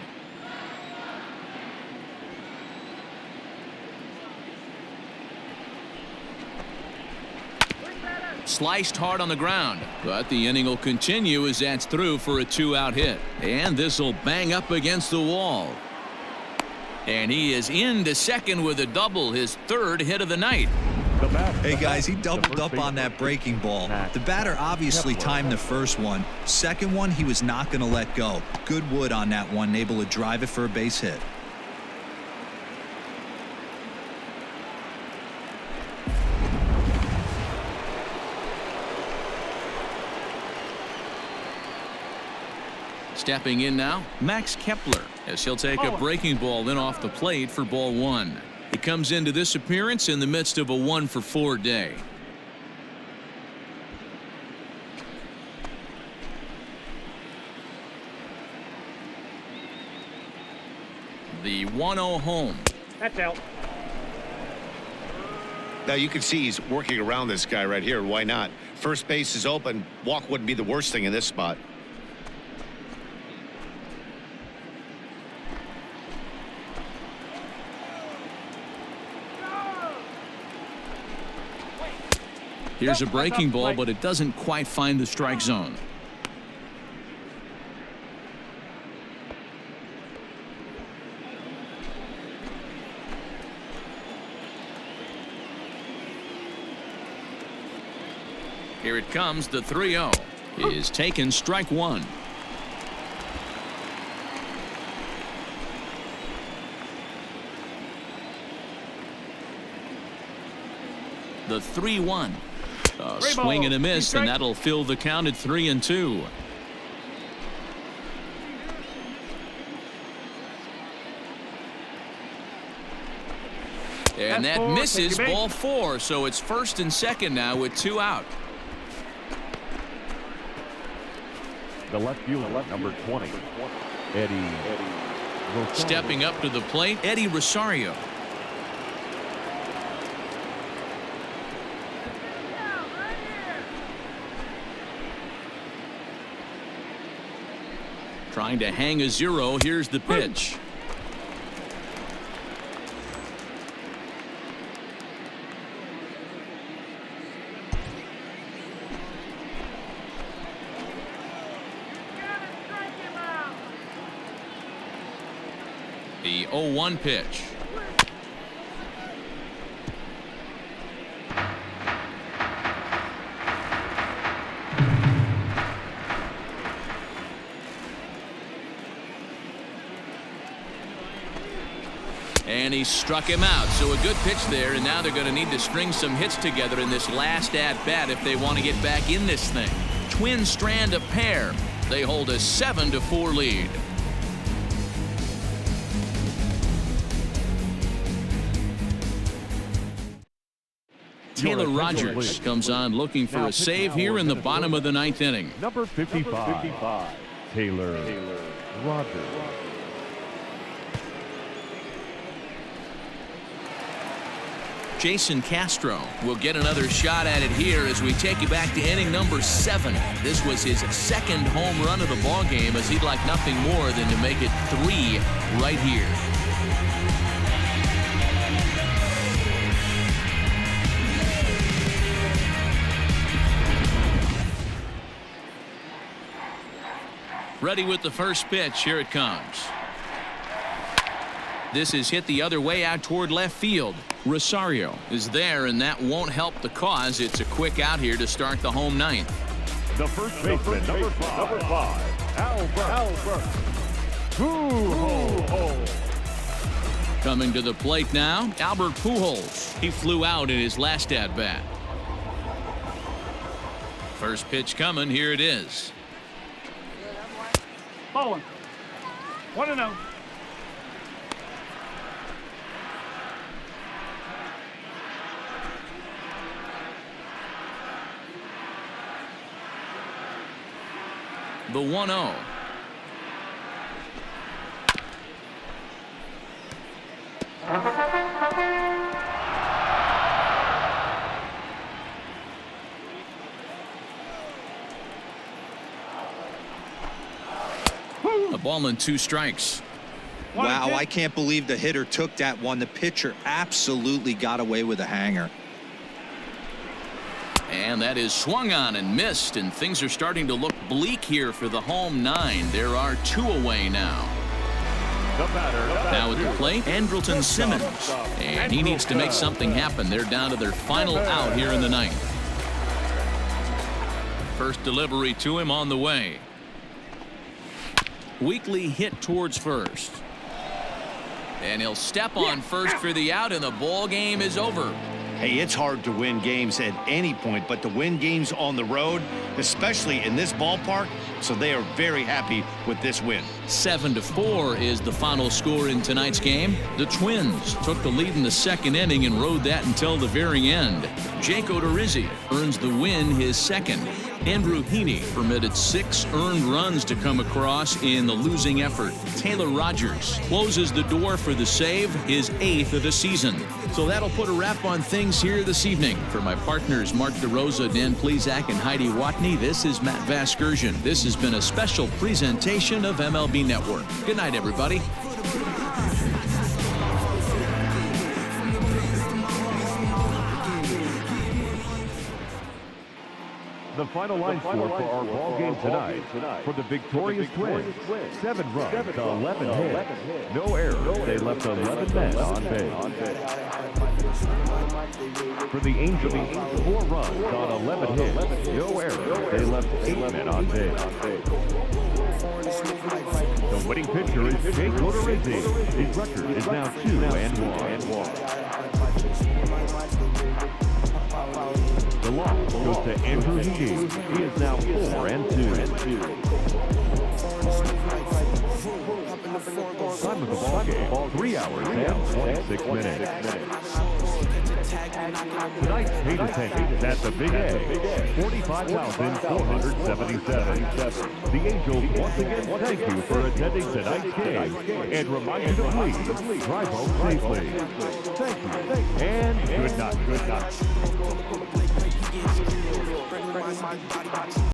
Sliced hard on the ground, but the inning will continue as that's through for a 2-out hit. And this will bang up against the wall. And he is into second with a double, his 3rd hit of the night.
Hey, guys, he doubled up on that breaking ball. The batter obviously timed the first one. Second one, he was not going to let go. Good wood on that one, able to drive it for a base hit.
Stepping in now, Max Kepler, as he'll take a breaking ball in off the plate for ball 1. He comes into this appearance in the midst of a 1-for-4 day. The 1-0 home.
That's out.
Now you can see he's working around this guy right here. Why not? First base is open. Walk wouldn't be the worst thing in this spot.
Here's a breaking ball, but it doesn't quite find the strike zone. Here it comes, the 3-0 is taken, strike one. The 3-1. A swing and a miss, and that'll fill the count at 3-2. And that misses, ball 4, so it's first and second now with 2 out.
The left fielder, number 20, Eddie.
Stepping up to the plate, Eddie Rosario. Trying to hang a 0. Here's the pitch. The 0-1 pitch. And he struck him out. So a good pitch there, and now they're going to need to string some hits together in this last at-bat if they want to get back in this thing. Twins strand a pair. They hold a 7-4 lead. Taylor Rogers comes on looking for a save here in the bottom of the 9th inning.
Number 55, Taylor Rogers.
Jason Castro will get another shot at it here as we take you back to inning number 7. This was his second home run of the ball game, as he'd like nothing more than to make it 3 right here. Ready with the first pitch. Here it comes. This is hit the other way out toward left field. Rosario is there, and that won't help the cause. It's a quick out here to start the home 9th.
The first baseman, number 5, Albert.
Coming to the plate now, Albert Pujols. He flew out in his last at-bat. First pitch coming. Here it is.
Bowling. 1-0.
The 1-0. A ball and 2 strikes.
Wow, I can't believe the hitter took that one. The pitcher absolutely got away with a hanger.
And that is swung on and missed, and things are starting to look bleak here for the home 9. There are 2 away now. Now at the plate, Andrelton Simmons, and he needs to make something happen. They're down to their final out here in the 9th. First delivery to him on the way. Weekly hit towards first. And he'll step on first for the out, and the ball game is over.
Hey, it's hard to win games at any point, but to win games on the road, especially in this ballpark, so they are very happy with this win.
7-4 is the final score in tonight's game. The Twins took the lead in the second inning and rode that until the very end. Jake Odorizzi earns the win, his second. Andrew Heaney permitted 6 earned runs to come across in the losing effort. Taylor Rogers closes the door for the save, his 8th of the season. So that'll put a wrap on things here this evening. For my partners Mark DeRosa, Dan Plesac, and Heidi Watney, this is Matt Vasgersian. This has been a special presentation of MLB Network. Good night, everybody.
The final line score for our ball game tonight for the victorious Twins: 7 runs, 11 hits, no errors. They left 11 men on base. For the Angels, 4 runs on 11 hits, no errors. They left 8 men on base. The winning pitcher is Jake Odorizzi. His record is now 2-1. The loss goes to Andrew Heaney. He is now 4-2. Time of the ball game, 3 hours and 26 minutes. Tonight's paid attendance at the Big A, 45,477. The Angels once again thank you for attending tonight's game and remind you to please drive home safely. Thank you and good night.